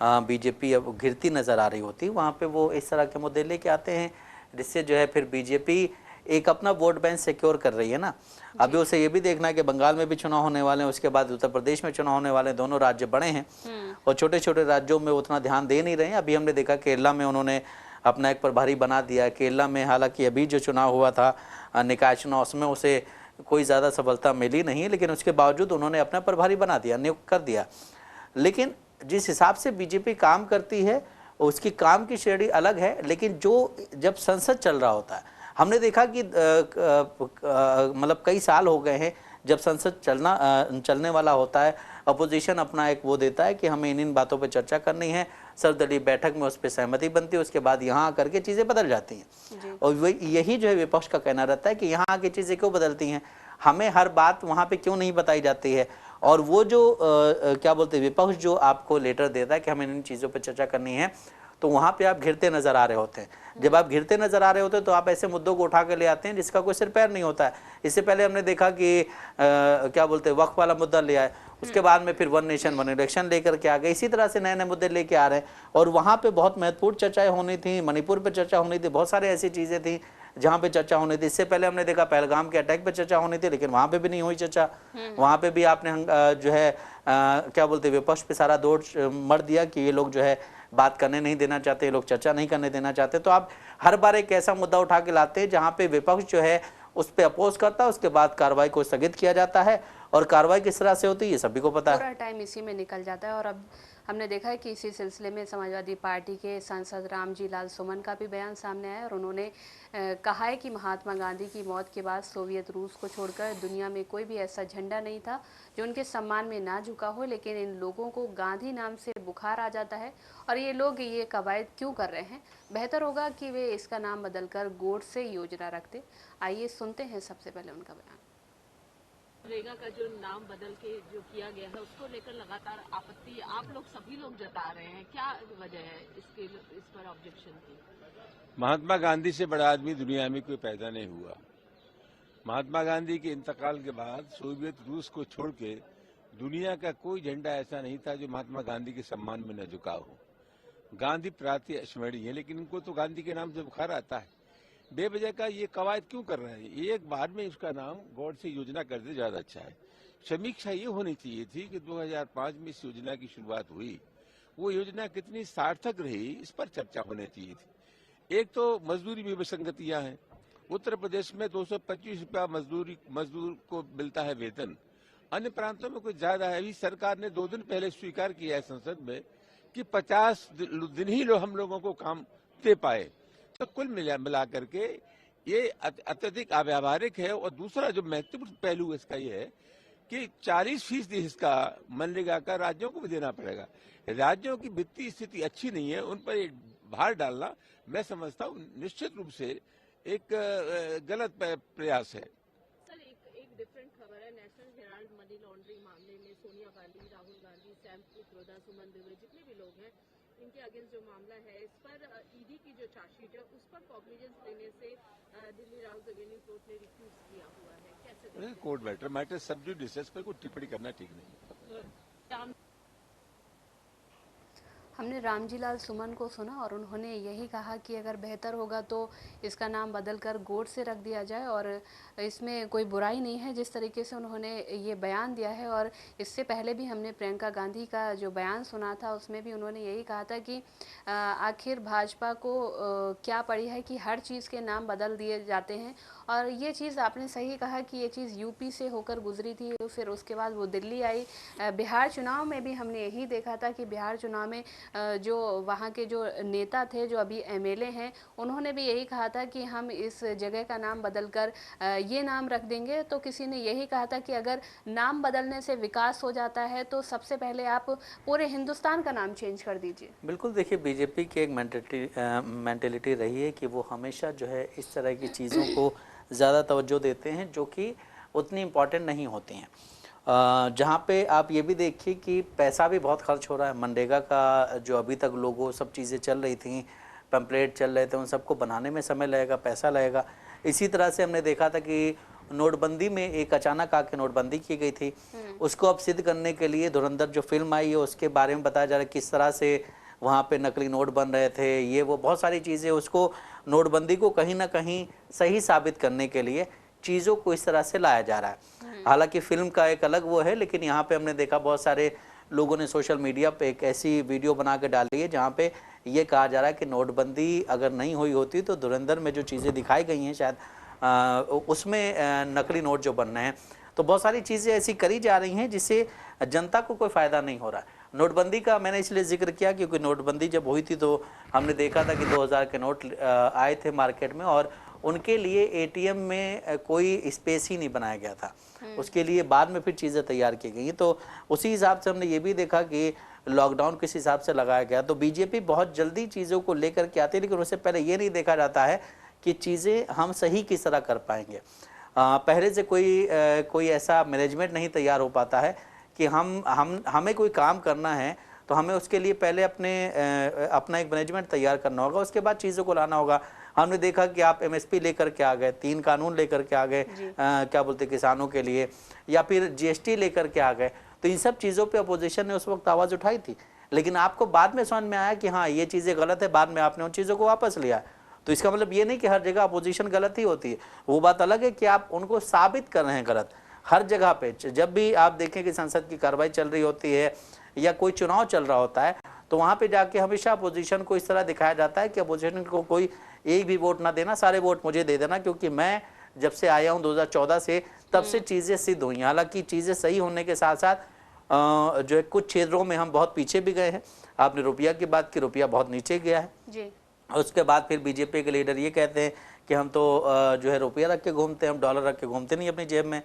बीजेपी अब घिरती नज़र आ रही होती है, वहाँ पे वो इस तरह के मुद्दे लेके आते हैं जिससे जो है फिर बीजेपी एक अपना वोट बैंक सिक्योर कर रही है ना। अभी उसे ये भी देखना है कि बंगाल में भी चुनाव होने वाले हैं, उसके बाद उत्तर प्रदेश में चुनाव होने वाले हैं। दोनों राज्य बड़े हैं और छोटे छोटे राज्यों में उतना ध्यान दे नहीं रहे हैं। अभी हमने देखा केरला में उन्होंने अपना एक प्रभारी बना दिया। केरला में हालांकि अभी जो चुनाव हुआ था निकाय चुनाव, उसमें उसे कोई ज़्यादा सफलता मिली नहीं, लेकिन उसके बावजूद उन्होंने अपना प्रभारी बना दिया, नियुक्त कर दिया। लेकिन जिस हिसाब से बीजेपी काम करती है उसकी काम की श्रेणी अलग है, लेकिन जो जब संसद चल रहा होता है, हमने देखा कि मतलब कई साल हो गए हैं जब संसद चलने वाला होता है, अपोजिशन अपना एक वो देता है कि हमें इन बातों पर चर्चा करनी है, सर्वदलीय बैठक में उस पर सहमति बनती है, उसके बाद यहाँ आकर के चीज़ें बदल जाती हैं। और यही जो है विपक्ष का कहना रहता है कि यहाँ आके चीज़ें क्यों बदलती हैं, हमें हर बात वहाँ पे क्यों नहीं बताई जाती है। और वो जो क्या बोलते हैं विपक्ष जो आपको लेटर देता है कि हमें इन चीज़ों पर चर्चा करनी है, तो वहाँ पे आप घिरते नज़र आ रहे होते हैं। जब आप घिरते नज़र आ रहे होते हैं तो आप ऐसे मुद्दों को उठा कर ले आते हैं जिसका कोई सिर पैर नहीं होता है। इससे पहले हमने देखा कि क्या बोलते हैं वक्फ वाला मुद्दा ले आए, उसके बाद में फिर वन नेशन वन इलेक्शन लेकर के आ गए। इसी तरह से नए नए मुद्दे लेके आ रहे हैं और वहाँ पे बहुत महत्वपूर्ण चर्चाएं होनी थी, मणिपुर पे चर्चा होनी थी, बहुत सारे ऐसी चीज़ें थी जहाँ पे चर्चा होनी थी। इससे पहले हमने देखा पहलगाम के अटैक पे चर्चा होनी थी, लेकिन वहाँ पे भी नहीं हुई चर्चा। वहाँ पे भी आपने जो है क्या बोलते विपक्ष पे सारा दोष मर दिया कि ये लोग जो है बात करने नहीं देना चाहते, ये लोग चर्चा नहीं करने देना चाहते। तो आप हर बार एक ऐसा मुद्दा उठा के लाते हैं जहाँ पे विपक्ष जो है उस पर अपोज करता है, उसके बाद कार्रवाई को स्थगित किया जाता है और कार्रवाई किस तरह से होती है ये सभी को पता है। पूरा टाइम इसी में निकल जाता है। और अब हमने देखा है कि इसी सिलसिले में समाजवादी पार्टी के सांसद रामजी लाल सुमन का भी बयान सामने आया और उन्होंने कहा है कि महात्मा गांधी की मौत के बाद सोवियत रूस को छोड़कर दुनिया में कोई भी ऐसा झंडा नहीं था जो उनके सम्मान में ना झुका हो, लेकिन इन लोगों को गांधी नाम से बुखार आ जाता है और ये लोग ये कवायद क्यों कर रहे हैं। बेहतर होगा कि वे इसका नाम बदलकर गोडसे योजना रखते। आइए सुनते हैं सबसे पहले उनका बयान। नरेगा का जो नाम बदल के जो किया गया है उसको लेकर लगातार आपत्ति आप लोग सभी लोग जता रहे हैं, क्या वजह है इस पर ऑब्जेक्शन की? महात्मा गांधी से बड़ा आदमी दुनिया में कोई पैदा नहीं हुआ। महात्मा गांधी के इंतकाल के बाद सोवियत रूस को छोड़ के दुनिया का कोई झंडा ऐसा नहीं था जो महात्मा गांधी के सम्मान में न झुका हो। गांधी प्राति स्मरणीय है, लेकिन इनको तो गांधी के नाम से बुखार आता है। बेवजह का ये कवायद क्यों कर रहे हैं? एक बार में इसका नाम गोडसे योजना कर दे ज्यादा अच्छा है। समीक्षा ये होनी चाहिए थी कि 2005 में इस योजना की शुरुआत हुई, वो योजना कितनी सार्थक रही इस पर चर्चा होनी चाहिए थी। एक तो मजदूरी में विसंगतियां हैं। उत्तर प्रदेश में 225 रुपया मजदूर को मिलता है वेतन, अन्य प्रांतों में कुछ ज्यादा है। अभी सरकार ने 2 दिन पहले स्वीकार किया है संसद में कि 50 दिन ही हम लोगों को काम दे पाए। तो कुल मिला करके ये अत्यधिक अव्यावहारिक है। और दूसरा जो महत्वपूर्ण पहलू इसका ये है कि 40% इसका मनरेगा का राज्यों को भी देना पड़ेगा। राज्यों की वित्तीय स्थिति अच्छी नहीं है, उन पर भार डालना मैं समझता हूँ निश्चित रूप से एक गलत प्रयास है। सर एक डिफरेंट खबर है, नेशनल हेराल्ड मनी लॉन्ड्रिंग मामले में सोनिया गांधी, राहुल गांधी, सैम पित्रोदा, सुमन देवरे जितने भी लोग हैं इनके अगेंस्ट जो मामला है इस पर ईडी की जो चार्जशीट है उस पर कॉग्निजेंस लेने से दिल्ली राउज एवेन्यू कोर्ट ने रिफ्यूज किया हुआ है, कैसे? कोर्ट मैटर सब जुडिस पर कोई टिप्पणी करना ठीक नहीं। हमने रामजी लाल सुमन को सुना और उन्होंने यही कहा कि अगर बेहतर होगा तो इसका नाम बदलकर गोडसे रख दिया जाए और इसमें कोई बुराई नहीं है। जिस तरीके से उन्होंने ये बयान दिया है, और इससे पहले भी हमने प्रियंका गांधी का जो बयान सुना था उसमें भी उन्होंने यही कहा था कि आखिर भाजपा को क्या पड़ी है कि हर चीज़ के नाम बदल दिए जाते हैं। और ये चीज़ आपने सही कहा कि ये चीज़ यूपी से होकर गुजरी थी, फिर उसके बाद वो दिल्ली आई। बिहार चुनाव में भी हमने यही देखा था कि बिहार चुनाव में जो वहाँ के जो नेता थे, जो अभी एमएलए हैं, उन्होंने भी यही कहा था कि हम इस जगह का नाम बदलकर ये नाम रख देंगे। तो किसी ने यही कहा था कि अगर नाम बदलने से विकास हो जाता है तो सबसे पहले आप पूरे हिंदुस्तान का नाम चेंज कर दीजिए। बिल्कुल, देखिए बीजेपी की एक मेंटेलिटी रही है कि वो हमेशा जो है इस तरह की चीज़ों को ज़्यादा तवज्जो देते हैं जो कि उतनी इम्पॉर्टेंट नहीं होती हैं। जहाँ पे आप ये भी देखिए कि पैसा भी बहुत खर्च हो रहा है। मनरेगा का जो अभी तक लोगो सब चीज़ें चल रही थी, पैम्पलेट चल रहे थे, उन सबको बनाने में समय लगेगा, पैसा लगेगा। इसी तरह से हमने देखा था कि नोटबंदी में एक अचानक आके नोटबंदी की गई थी, उसको अब सिद्ध करने के लिए धुरंधर जो फिल्म आई है उसके बारे में बताया जा रहा है किस तरह से वहाँ पे नकली नोट बन रहे थे, ये वो बहुत सारी चीज़ें। उसको नोटबंदी को कहीं ना कहीं सही साबित करने के लिए चीज़ों को इस तरह से लाया जा रहा है। हालांकि फिल्म का एक अलग वो है, लेकिन यहाँ पे हमने देखा बहुत सारे लोगों ने सोशल मीडिया पे एक ऐसी वीडियो बना के डाली है जहाँ पे ये कहा जा रहा है कि नोटबंदी अगर नहीं हुई होती तो धुरंधर में जो चीज़ें दिखाई गई हैं शायद उसमें नकली नोट जो बन रहे हैं। तो बहुत सारी चीज़ें ऐसी करी जा रही हैं जिससे जनता को कोई फ़ायदा नहीं हो रहा है। नोटबंदी का मैंने इसलिए जिक्र किया क्योंकि नोटबंदी जब हुई थी तो हमने देखा था कि 2000 के नोट आए थे मार्केट में और उनके लिए एटीएम में कोई स्पेस ही नहीं बनाया गया था। उसके लिए बाद में फिर चीज़ें तैयार की गई। तो उसी हिसाब से हमने ये भी देखा कि लॉकडाउन किस हिसाब से लगाया गया। तो बीजेपी बहुत जल्दी चीज़ों को लेकर के आती है, लेकिन उससे पहले ये नहीं देखा जाता है कि चीज़ें हम सही किस तरह कर पाएंगे। पहले से कोई ऐसा मैनेजमेंट नहीं तैयार हो पाता है कि हमें कोई काम करना है तो हमें उसके लिए पहले अपना एक मैनेजमेंट तैयार करना होगा, उसके बाद चीज़ों को लाना होगा। हमने देखा कि आप एमएसपी लेकर के आ गए, 3 कानून लेकर के आ गए क्या बोलते किसानों के लिए, या फिर जीएसटी लेकर के आ गए। तो तो इन सब चीज़ों पे अपोजिशन ने उस वक्त आवाज़ उठाई थी, लेकिन आपको बाद में समझ में आया कि हाँ ये चीज़ें गलत है, बाद में आपने उन चीज़ों को वापस लिया। तो इसका मतलब ये नहीं कि हर जगह अपोजिशन गलत ही होती है, वो बात अलग है कि आप उनको साबित कर रहे हैं गलत। हर जगह पे जब भी आप देखें कि संसद की कार्रवाई चल रही होती है या कोई चुनाव चल रहा होता है, तो वहाँ पे जाके हमेशा अपोजिशन को इस तरह दिखाया जाता है कि अपोजिशन को कोई एक भी वोट ना देना, सारे वोट मुझे दे देना, क्योंकि मैं जब से आया हूँ 2014 से, तब से चीज़ें सिद्ध हुई। हालांकि चीज़ें सही होने के साथ साथ जो है कुछ क्षेत्रों में हम बहुत पीछे भी गए हैं। आपने रुपया की बात की, रुपया बहुत नीचे गया है जी। उसके बाद फिर बीजेपी के लीडर ये कहते हैं कि हम तो जो है रुपया रख के घूमते हैं, हम डॉलर रख के घूमते नहीं अपनी जेब में,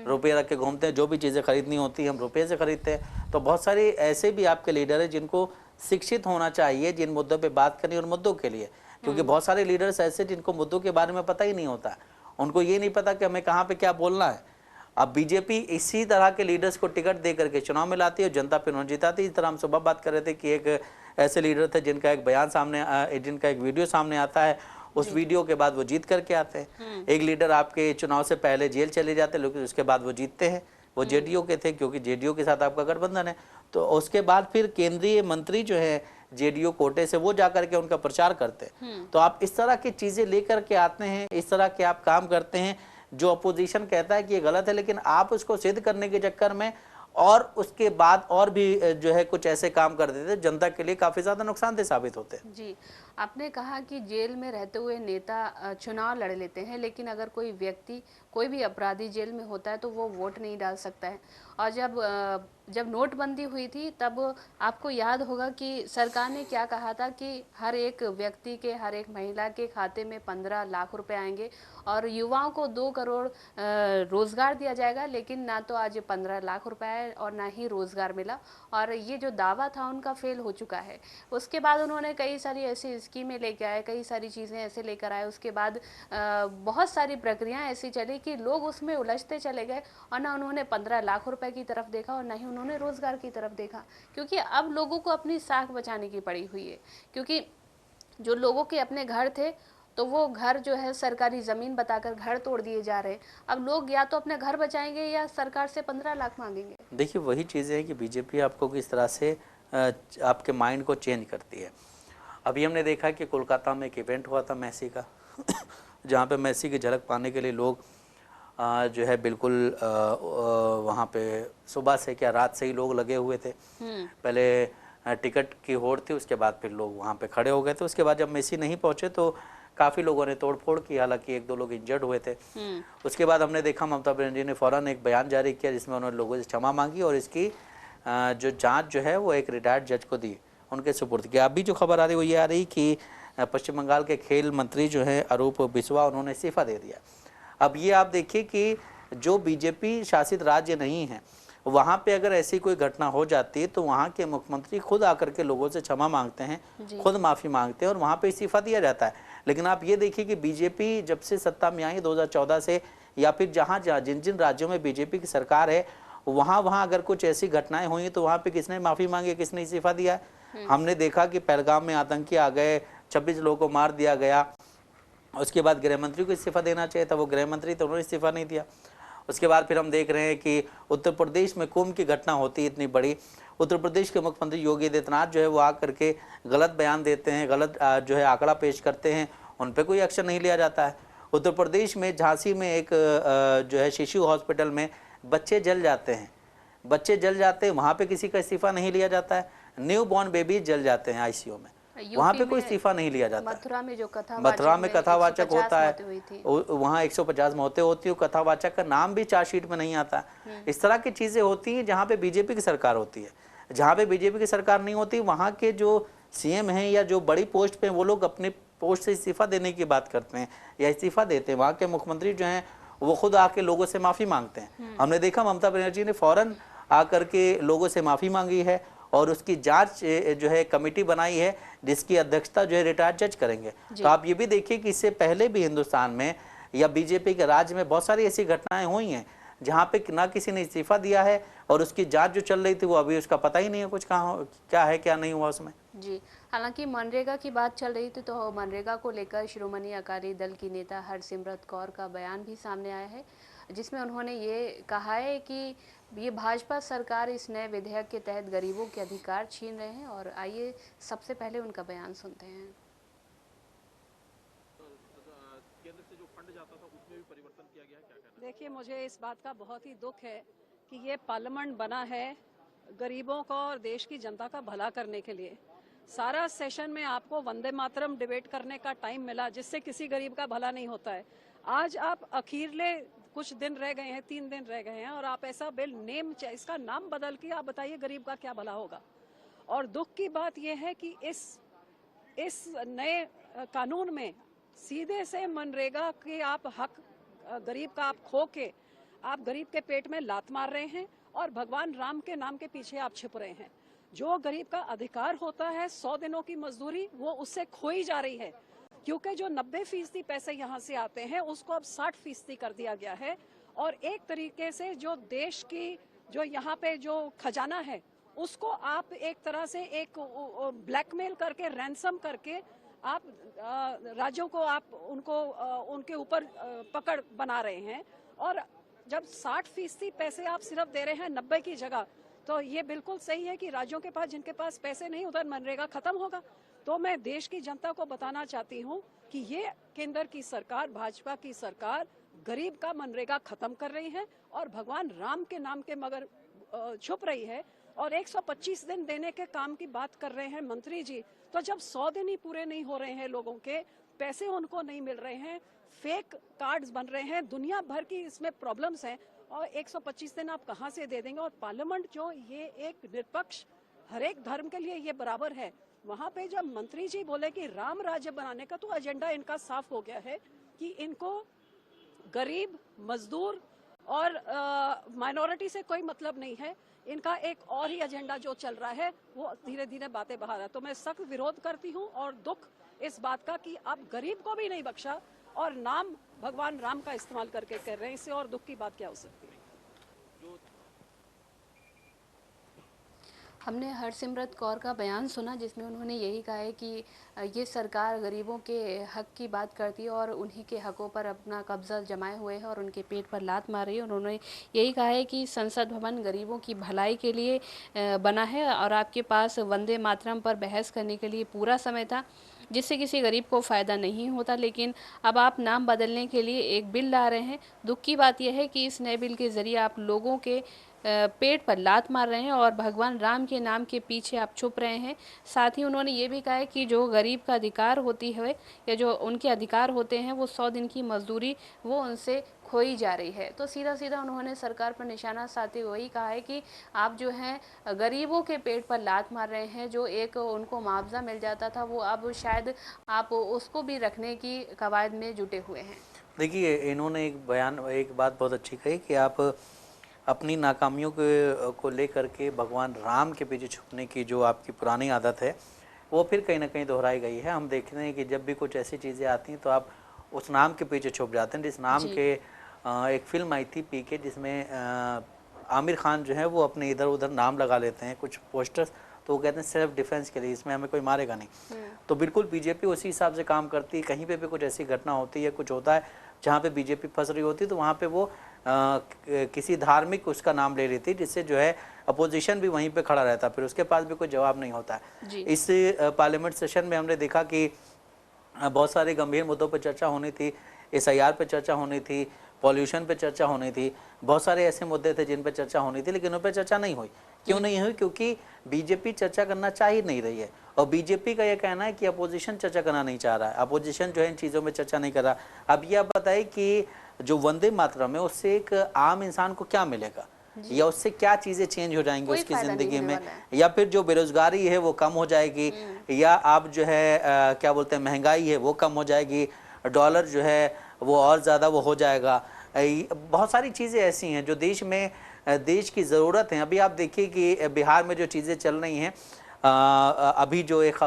रुपया रख के घूमते हैं, जो भी चीज़ें खरीदनी होती हैं हम रुपये से खरीदते हैं। तो बहुत सारे ऐसे भी आपके लीडर हैं जिनको शिक्षित होना चाहिए जिन मुद्दों पे बात करनी उन मुद्दों के लिए, क्योंकि बहुत सारे लीडर्स ऐसे जिनको मुद्दों के बारे में पता ही नहीं होता, उनको ये नहीं पता कि हमें कहाँ पे क्या बोलना है। अब बीजेपी इसी तरह के लीडर्स को टिकट दे करके चुनाव में लाती है और जनता फिर उन्हें जिताती है। इस तरह हम सुबह बात कर रहे थे कि एक ऐसे लीडर थे जिनका एक बयान सामने, जिनका एक वीडियो सामने आता है, उस वीडियो के बाद वो जीत करके आते हैं। एक लीडर आपके चुनाव से पहले जेल चले जाते हैं, लेकिन उसके बाद वो जीतते हैं। वो जेडीयू के थे, क्योंकि जेडीयू के साथ आपका गठबंधन है। तो उसके बाद फिर केंद्रीय मंत्री जो है जेडीयू कोटे से, वो जाकर के उनका प्रचार करते हैं। तो आप इस तरह की चीज़ें लेकर के आते हैं, इस तरह के आप काम करते हैं जो अपोजिशन कहता है कि ये गलत है, लेकिन आप उसको सिद्ध करने के चक्कर में और उसके बाद और भी जो है कुछ ऐसे काम कर देते हैं जनता के लिए काफ़ी ज़्यादा नुकसानदेह साबित होते हैं। जी, आपने कहा कि जेल में रहते हुए नेता चुनाव लड़ लेते हैं, लेकिन अगर कोई व्यक्ति, कोई भी अपराधी जेल में होता है तो वो वोट नहीं डाल सकता है। और जब नोटबंदी हुई थी तब आपको याद होगा कि सरकार ने क्या कहा था कि हर एक व्यक्ति के, हर एक महिला के खाते में 15 लाख रुपए आएंगे और युवाओं को 2 करोड़ रोजगार दिया जाएगा, लेकिन ना तो आज 15 लाख रुपए आए और ना ही रोजगार मिला, और ये जो दावा था उनका फेल हो चुका है। उसके बाद उन्होंने कई सारी ऐसी स्कीमें लेके आए, कई सारी चीज़ें ऐसे लेकर आए। उसके बाद बहुत सारी प्रक्रियाएं ऐसी चली कि लोग उसमें उलझते चले गए और ना उन्होंने 15 लाख रुपए की तरफ देखा और ना ही उन्होंने रोजगार की तरफ देखा, क्योंकि अब लोगों को अपनी साख बचाने की पड़ी हुई है। क्योंकि जो लोगों के अपने घर थे तो वो घर जो है सरकारी ज़मीन बताकर घर तोड़ दिए जा रहे हैं। अब लोग या तो अपने घर बचाएंगे या सरकार से 15 लाख मांगेंगे। देखिए वही चीज़ें हैं कि बीजेपी आपको किस तरह से आपके माइंड को चेंज करती है। अभी हमने देखा कि कोलकाता में एक इवेंट हुआ था मेसी का जहाँ पे मेसी की झलक पाने के लिए लोग जो है बिल्कुल वहाँ पे सुबह से क्या रात से ही लोग लगे हुए थे। पहले टिकट की होड़ थी, उसके बाद फिर लोग वहाँ पे खड़े हो गए थे। उसके बाद जब मेसी नहीं पहुँचे तो काफ़ी लोगों ने तोड़फोड़ की, हालांकि 1-2 लोग इंजर्ड हुए थे। उसके बाद हमने देखा ममता बनर्जी ने फ़ौरन एक बयान जारी किया जिसमें उन्होंने लोगों से क्षमा मांगी और इसकी जो जाँच जो है वो एक रिटायर्ड जज को दी, उनके सुपुर्द किया। अभी जो खबर आ रही है वो ये आ रही कि पश्चिम बंगाल के खेल मंत्री जो है अरूप बिस्वा, उन्होंने इस्तीफा दे दिया। अब ये आप देखिए कि जो बीजेपी शासित राज्य नहीं है वहाँ पे अगर ऐसी कोई घटना हो जाती है तो वहाँ के मुख्यमंत्री खुद आकर के लोगों से क्षमा मांगते हैं, खुद माफ़ी मांगते हैं और वहाँ पे इस्तीफा दिया जाता है। लेकिन आप ये देखिए कि बीजेपी जब से सत्ता में आई 2014 से, या फिर जहाँ जिन जिन राज्यों में बीजेपी की सरकार है वहाँ अगर कुछ ऐसी घटनाएं हुई तो वहाँ पे किसने माफ़ी मांगी, किसने इस्तीफा दिया? हमने देखा कि पहलगाम में आतंकी आ गए, 26 लोगों को मार दिया गया। उसके बाद गृह मंत्री को इस्तीफा देना चाहिए था, वो गृह मंत्री तो उन्होंने इस्तीफा नहीं दिया। उसके बाद फिर हम देख रहे हैं कि उत्तर प्रदेश में कुंभ की घटना होती है इतनी बड़ी, उत्तर प्रदेश के मुख्यमंत्री योगी आदित्यनाथ जो है वो आकर के गलत बयान देते हैं, गलत जो है आंकड़ा पेश करते हैं, उन पर कोई एक्शन नहीं लिया जाता है। उत्तर प्रदेश में झांसी में एक जो है शिशु हॉस्पिटल में बच्चे जल जाते हैं, वहाँ पे किसी का इस्तीफा नहीं लिया जाता है। न्यू बॉर्न बेबी जल जाते हैं आईसीयू में, वहाँ पे कोई इस्तीफा नहीं लिया जाता। मथुरा में कथावाचक होता है, वहाँ 150 मौतें होती है, कथावाचक का नाम भी चार्जशीट में नहीं आता। इस तरह की चीज़ें होती हैं जहाँ पे बीजेपी की सरकार होती है। जहाँ पे बीजेपी की सरकार नहीं होती वहाँ के जो सीएम हैं या जो बड़ी पोस्ट पे वो लोग अपने पोस्ट से इस्तीफा देने की बात करते हैं या इस्तीफा देते हैं। वहाँ के मुख्यमंत्री जो हैं वो खुद आके लोगों से माफ़ी मांगते हैं। हमने देखा ममता बनर्जी ने फ़ौरन आकर के लोगों से माफ़ी मांगी है और उसकी जांच जो है कमेटी बनाई है जिसकी अध्यक्षता जो है रिटायर्ड जज करेंगे। तो आप ये भी देखिए कि इससे पहले भी हिंदुस्तान में या बीजेपी के राज्य में बहुत सारी ऐसी घटनाएं हुई हैं जहाँ पे ना किसी ने इस्तीफा दिया है और उसकी जांच जो चल रही थी वो अभी उसका पता ही नहीं है कुछ कहाँ क्या है क्या नहीं हुआ उसमें। जी, हालांकि मनरेगा की बात चल रही थी तो मनरेगा को लेकर शिरोमणि अकाली दल की नेता हरसिमरत कौर का बयान भी सामने आया है जिसमें उन्होंने ये कहा है कि ये भाजपा सरकार इस नए विधेयक के तहत गरीबों के अधिकार छीन रहे हैं और आइए सबसे पहले उनका बयान सुनते हैं। केंद्र से जो फंड जाता था उसमें भी परिवर्तन किया गया है, क्या कहना है? देखिए, मुझे इस बात का बहुत ही दुख है कि ये पार्लियामेंट बना है गरीबों को और देश की जनता का भला करने के लिए। सारा सेशन में आपको वंदे मातरम डिबेट करने का टाइम मिला, जिससे किसी गरीब का भला नहीं होता है। आज आप अखीरले कुछ दिन रह गए हैं, 3 दिन रह गए हैं, और आप ऐसा बिल इसका नाम बदल के आप बताइए गरीब का क्या भला होगा। और दुख की बात यह है कि इस नए कानून में सीधे से मनरेगा के आप हक गरीब का आप खो के आप गरीब के पेट में लात मार रहे हैं और भगवान राम के नाम के पीछे आप छिप रहे हैं। जो गरीब का अधिकार होता है 100 दिनों की मजदूरी, वो उससे खोई जा रही है, क्योंकि जो 90% पैसे यहाँ से आते हैं उसको अब 60% कर दिया गया है। और एक तरीके से जो देश की जो यहाँ पे जो खजाना है उसको आप एक तरह से एक ब्लैकमेल करके, रैंसम करके आप राज्यों को आप उनके ऊपर पकड़ बना रहे हैं। और जब 60% पैसे आप सिर्फ दे रहे हैं 90 की जगह, तो ये बिल्कुल सही है कि राज्यों के पास, जिनके पास पैसे नहीं, उधर मनरेगा खत्म होगा। तो मैं देश की जनता को बताना चाहती हूँ कि ये केंद्र की सरकार, भाजपा की सरकार गरीब का मनरेगा खत्म कर रही है और भगवान राम के नाम के मगर छुप रही है। और 125 दिन देने के काम की बात कर रहे हैं मंत्री जी, तो जब 100 दिन ही पूरे नहीं हो रहे हैं, लोगों के पैसे उनको नहीं मिल रहे हैं, फेक कार्ड्स बन रहे हैं, दुनिया भर की इसमें प्रॉब्लम्स हैं, और 125 दिन आप कहां से दे देंगे। और पार्लियामेंट जो ये एक निष्पक्ष, हर एक धर्म के लिए ये बराबर है, वहां पे जब मंत्री जी बोले कि राम राज्य बनाने का, तो एजेंडा इनका साफ हो गया है कि इनको गरीब, मजदूर और माइनॉरिटी से कोई मतलब नहीं है। इनका एक और ही एजेंडा जो चल रहा है वो धीरे धीरे बातें बाहर है। तो मैं सख्त विरोध करती हूँ और दुख इस बात का कि आप गरीब को भी नहीं बख्शा और नाम भगवान राम का इस्तेमाल करके कर रहे हैं। इससे और दुख की बात क्या हो सकती है। हमने हरसिमरत कौर का बयान सुना, जिसमें उन्होंने यही कहा है कि ये सरकार गरीबों के हक की बात करती है और उन्हीं के हकों पर अपना कब्जा जमाए हुए है और उनके पेट पर लात मार रही है। और उन्होंने यही कहा है कि संसद भवन गरीबों की भलाई के लिए बना है और आपके पास वंदे मातरम पर बहस करने के लिए पूरा समय था, जिससे किसी गरीब को फ़ायदा नहीं होता। लेकिन अब आप नाम बदलने के लिए एक बिल ला रहे हैं। दुख की बात यह है कि इस नए बिल के ज़रिए आप लोगों के पेट पर लात मार रहे हैं और भगवान राम के नाम के पीछे आप छुप रहे हैं। साथ ही उन्होंने ये भी कहा है कि जो गरीब का अधिकार होती है या जो उनके अधिकार होते हैं, वो 100 दिन की मजदूरी वो उनसे खोई जा रही है। तो सीधा सीधा उन्होंने सरकार पर निशाना साधते हुए ही कहा है कि आप जो हैं गरीबों के पेट पर लात मार रहे हैं। जो एक उनको मुआवजा मिल जाता था, वो अब शायद आप उसको भी रखने की कवायद में जुटे हुए हैं। देखिए, इन्होंने एक बात बहुत अच्छी कही कि आप अपनी नाकामियों को लेकर के भगवान राम के पीछे छुपने की जो आपकी पुरानी आदत है, वो फिर कहीं ना कहीं दोहराई गई है। हम देखते हैं कि जब भी कुछ ऐसी चीज़ें आती हैं तो आप उस नाम के पीछे छुप जाते हैं। जिस नाम के एक फिल्म आई थी पीके, जिसमें आमिर खान जो है वो अपने इधर उधर नाम लगा लेते हैं कुछ पोस्टर्स, तो वो कहते हैं सेल्फ डिफेंस के लिए, इसमें हमें कोई मारेगा नहीं। तो बिल्कुल बीजेपी उसी हिसाब से काम करती है। कहीं पे भी कुछ ऐसी घटना होती है, कुछ होता है जहाँ पे बीजेपी फंस रही होती है, तो वहाँ पे वो किसी धार्मिक उसका नाम ले लेती, जिससे जो है अपोजिशन भी वहीं पे खड़ा रहता, फिर उसके पास भी कोई जवाब नहीं होता है। इस पार्लियामेंट सेशन में हमने देखा कि बहुत सारे गंभीर मुद्दों पर चर्चा होनी थी, SIR पे चर्चा होनी थी, पॉल्यूशन पे चर्चा होनी थी, बहुत सारे ऐसे मुद्दे थे जिन पे चर्चा होनी थी, लेकिन उन पर चर्चा नहीं हुई। क्यों नहीं हुई? क्योंकि बीजेपी चर्चा करना चाह ही नहीं रही है। और बीजेपी का ये कहना है कि अपोजिशन चर्चा करना नहीं चाह रहा है, अपोजिशन जो है इन चीज़ों में चर्चा नहीं कर रहा। अब ये आप बताइए कि जो वंदे मातरम है उससे एक आम इंसान को क्या मिलेगा, या उससे क्या चीज़ें चेंज हो जाएंगी उसकी ज़िंदगी में, या फिर जो बेरोजगारी है वो कम हो जाएगी, या आप जो है क्या बोलते हैं महंगाई है वो कम हो जाएगी, डॉलर जो है वो और ज़्यादा वो हो जाएगा। बहुत सारी चीज़ें ऐसी हैं जो देश की ज़रूरत है। अभी आप देखिए कि बिहार में जो चीज़ें चल रही हैं, अभी जो एक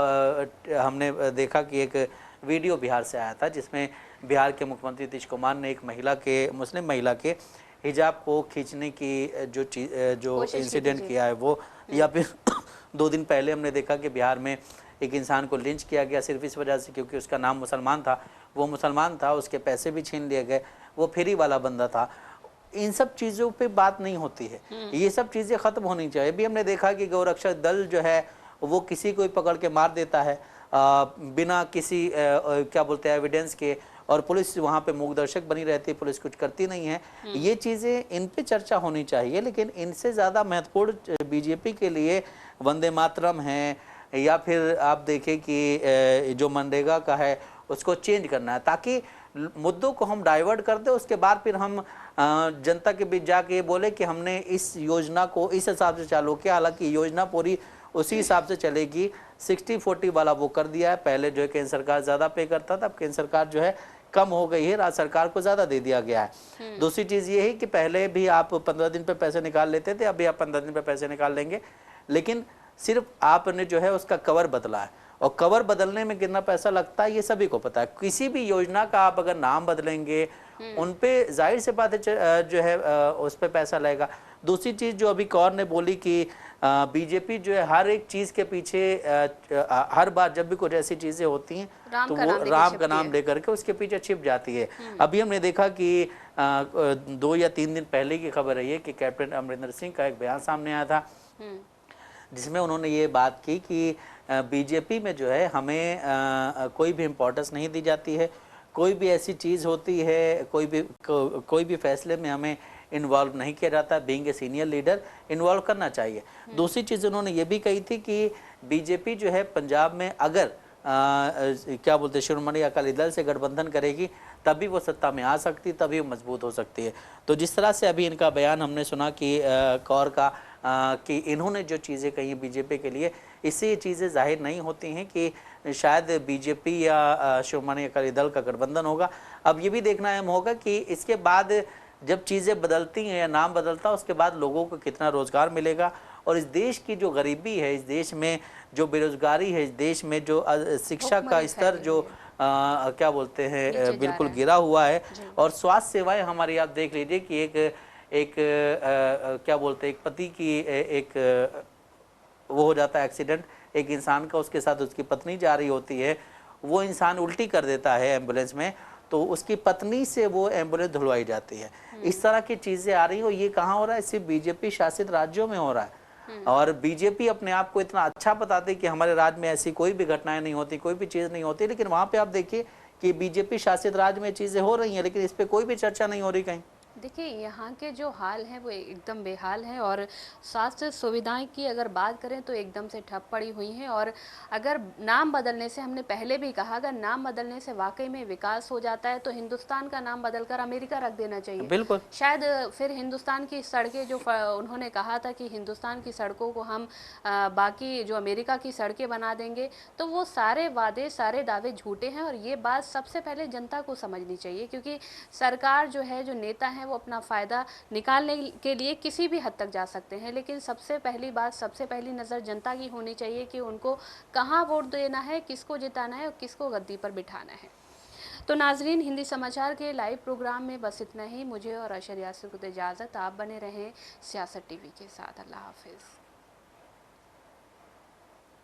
हमने देखा कि एक वीडियो बिहार से आया था जिसमें बिहार के मुख्यमंत्री नीतीश कुमार ने एक मुस्लिम महिला के हिजाब को खींचने की जो इंसिडेंट किया है वो, या फिर 2 दिन पहले हमने देखा कि बिहार में एक इंसान को लिंच किया गया सिर्फ इस वजह से क्योंकि उसका नाम मुसलमान था। वो मुसलमान था, उसके पैसे भी छीन लिए गए, वो फ्री वाला बंदा था। इन सब चीज़ों पे बात नहीं होती है। ये सब चीज़ें खत्म होनी चाहिए। अभी हमने देखा कि गौरक्षक दल जो है वो किसी को भी पकड़ के मार देता है बिना किसी क्या बोलते हैं एविडेंस के, और पुलिस वहाँ पे मूकदर्शक बनी रहती है, पुलिस कुछ करती नहीं है। ये चीज़ें इन पे चर्चा होनी चाहिए, लेकिन इनसे ज़्यादा महत्वपूर्ण बीजेपी के लिए वंदे मातरम है, या फिर आप देखें कि जो मनरेगा का है उसको चेंज करना है, ताकि मुद्दों को हम डाइवर्ट कर दे। उसके बाद फिर हम जनता के बीच जाके बोले कि हमने इस योजना को इस हिसाब से चालू किया, हालांकि योजना पूरी उसी हिसाब से चलेगी। 60-40 वाला वो कर दिया है। पहले जो है केंद्र सरकार ज़्यादा पे करता था, अब केंद्र सरकार जो है कम हो गई है, राज्य सरकार को ज़्यादा दे दिया गया है। दूसरी चीज़ ये है कि पहले भी आप 15 दिन पे पैसे निकाल लेते थे, अभी आप 15 दिन पे पैसे निकाल लेंगे, लेकिन सिर्फ आपने जो है उसका कवर बदला है, और कवर बदलने में कितना पैसा लगता है ये सभी को पता है। किसी भी योजना का आप अगर नाम बदलेंगे उन पे जाहिर से बात है जो है उस पे पैसा लगेगा। दूसरी चीज़ जो अभी कौर ने बोली कि बीजेपी जो है हर एक चीज़ के पीछे हर बार जब भी कुछ ऐसी चीज़ें होती हैं तो वो राम का नाम लेकर के उसके पीछे छिप जाती है। अभी हमने देखा कि 2 या 3 दिन पहले की खबर है ये कि कैप्टन अमरिंदर सिंह का एक बयान सामने आया था, जिसमें उन्होंने ये बात की कि बीजेपी में जो है हमें कोई भी इम्पोर्टेंस नहीं दी जाती है, कोई भी ऐसी चीज़ होती है, कोई भी फैसले में हमें इन्वॉल्व नहीं किया जाता। Being a senior leader involve करना चाहिए। दूसरी चीज़ उन्होंने ये भी कही थी कि बीजेपी जो है पंजाब में अगर क्या बोलते हैं शिरोमणि अकाली दल से गठबंधन करेगी तभी वो सत्ता में आ सकती, तभी वो मजबूत हो सकती है। तो जिस तरह से अभी इनका बयान हमने सुना कि कौर का कि इन्होंने जो चीज़ें कही बीजेपी के लिए, इससे ये चीज़ें जाहिर नहीं होती हैं कि शायद बीजेपी या शिरोमणि अकाली दल का गठबंधन होगा। अब ये भी देखना अहम होगा कि इसके बाद जब चीज़ें बदलती हैं या नाम बदलता है उसके बाद लोगों को कितना रोज़गार मिलेगा, और इस देश की जो गरीबी है, इस देश में जो बेरोजगारी है, इस देश में जो शिक्षा का स्तर जो क्या बोलते हैं बिल्कुल गिरा हुआ है, और स्वास्थ्य सेवाएं हमारी आप देख लीजिए कि एक क्या बोलते हैं एक पति की एक वो हो जाता है एक्सीडेंट एक इंसान का, उसके साथ उसकी पत्नी जा रही होती है, वो इंसान उल्टी कर देता है एम्बुलेंस में, तो उसकी पत्नी से वो एम्बुलेंस धुलवाई जाती है। इस तरह की चीज़ें आ रही हैं, और ये कहाँ हो रहा है? सिर्फ बीजेपी शासित राज्यों में हो रहा है। और बीजेपी अपने आप को इतना अच्छा बताती है कि हमारे राज्य में ऐसी कोई भी घटनाएं नहीं होती, कोई भी चीज़ नहीं होती, लेकिन वहाँ पे आप देखिए कि बीजेपी शासित राज्य में चीज़ें हो रही हैं, लेकिन इस पर कोई भी चर्चा नहीं हो रही कहीं। देखिए यहाँ के जो हाल है वो एकदम बेहाल है, और स्वास्थ्य सुविधाएं की अगर बात करें तो एकदम से ठप पड़ी हुई हैं। और अगर नाम बदलने से, हमने पहले भी कहा, अगर नाम बदलने से वाकई में विकास हो जाता है तो हिंदुस्तान का नाम बदलकर अमेरिका रख देना चाहिए। बिल्कुल, शायद फिर हिंदुस्तान की सड़कें जो उन्होंने कहा था कि हिंदुस्तान की सड़कों को हम बाकी जो अमेरिका की सड़कें बना देंगे, तो वो सारे वादे, सारे दावे झूठे हैं। और ये बात सबसे पहले जनता को समझनी चाहिए, क्योंकि सरकार जो है, जो नेता है, वो अपना फ़ायदा निकालने के लिए किसी भी हद तक जा सकते हैं, लेकिन सबसे पहली बात, सबसे पहली नज़र जनता की होनी चाहिए कि उनको कहाँ वोट देना है, किसको जिताना है और किसको गद्दी पर बिठाना है। तो नाजरीन, हिंदी समाचार के लाइव प्रोग्राम में बस इतना ही। मुझे और अशर यासिर को इजाज़त। आप बने रहें सियासत टीवी के साथ। अल्लाह हाफिज़।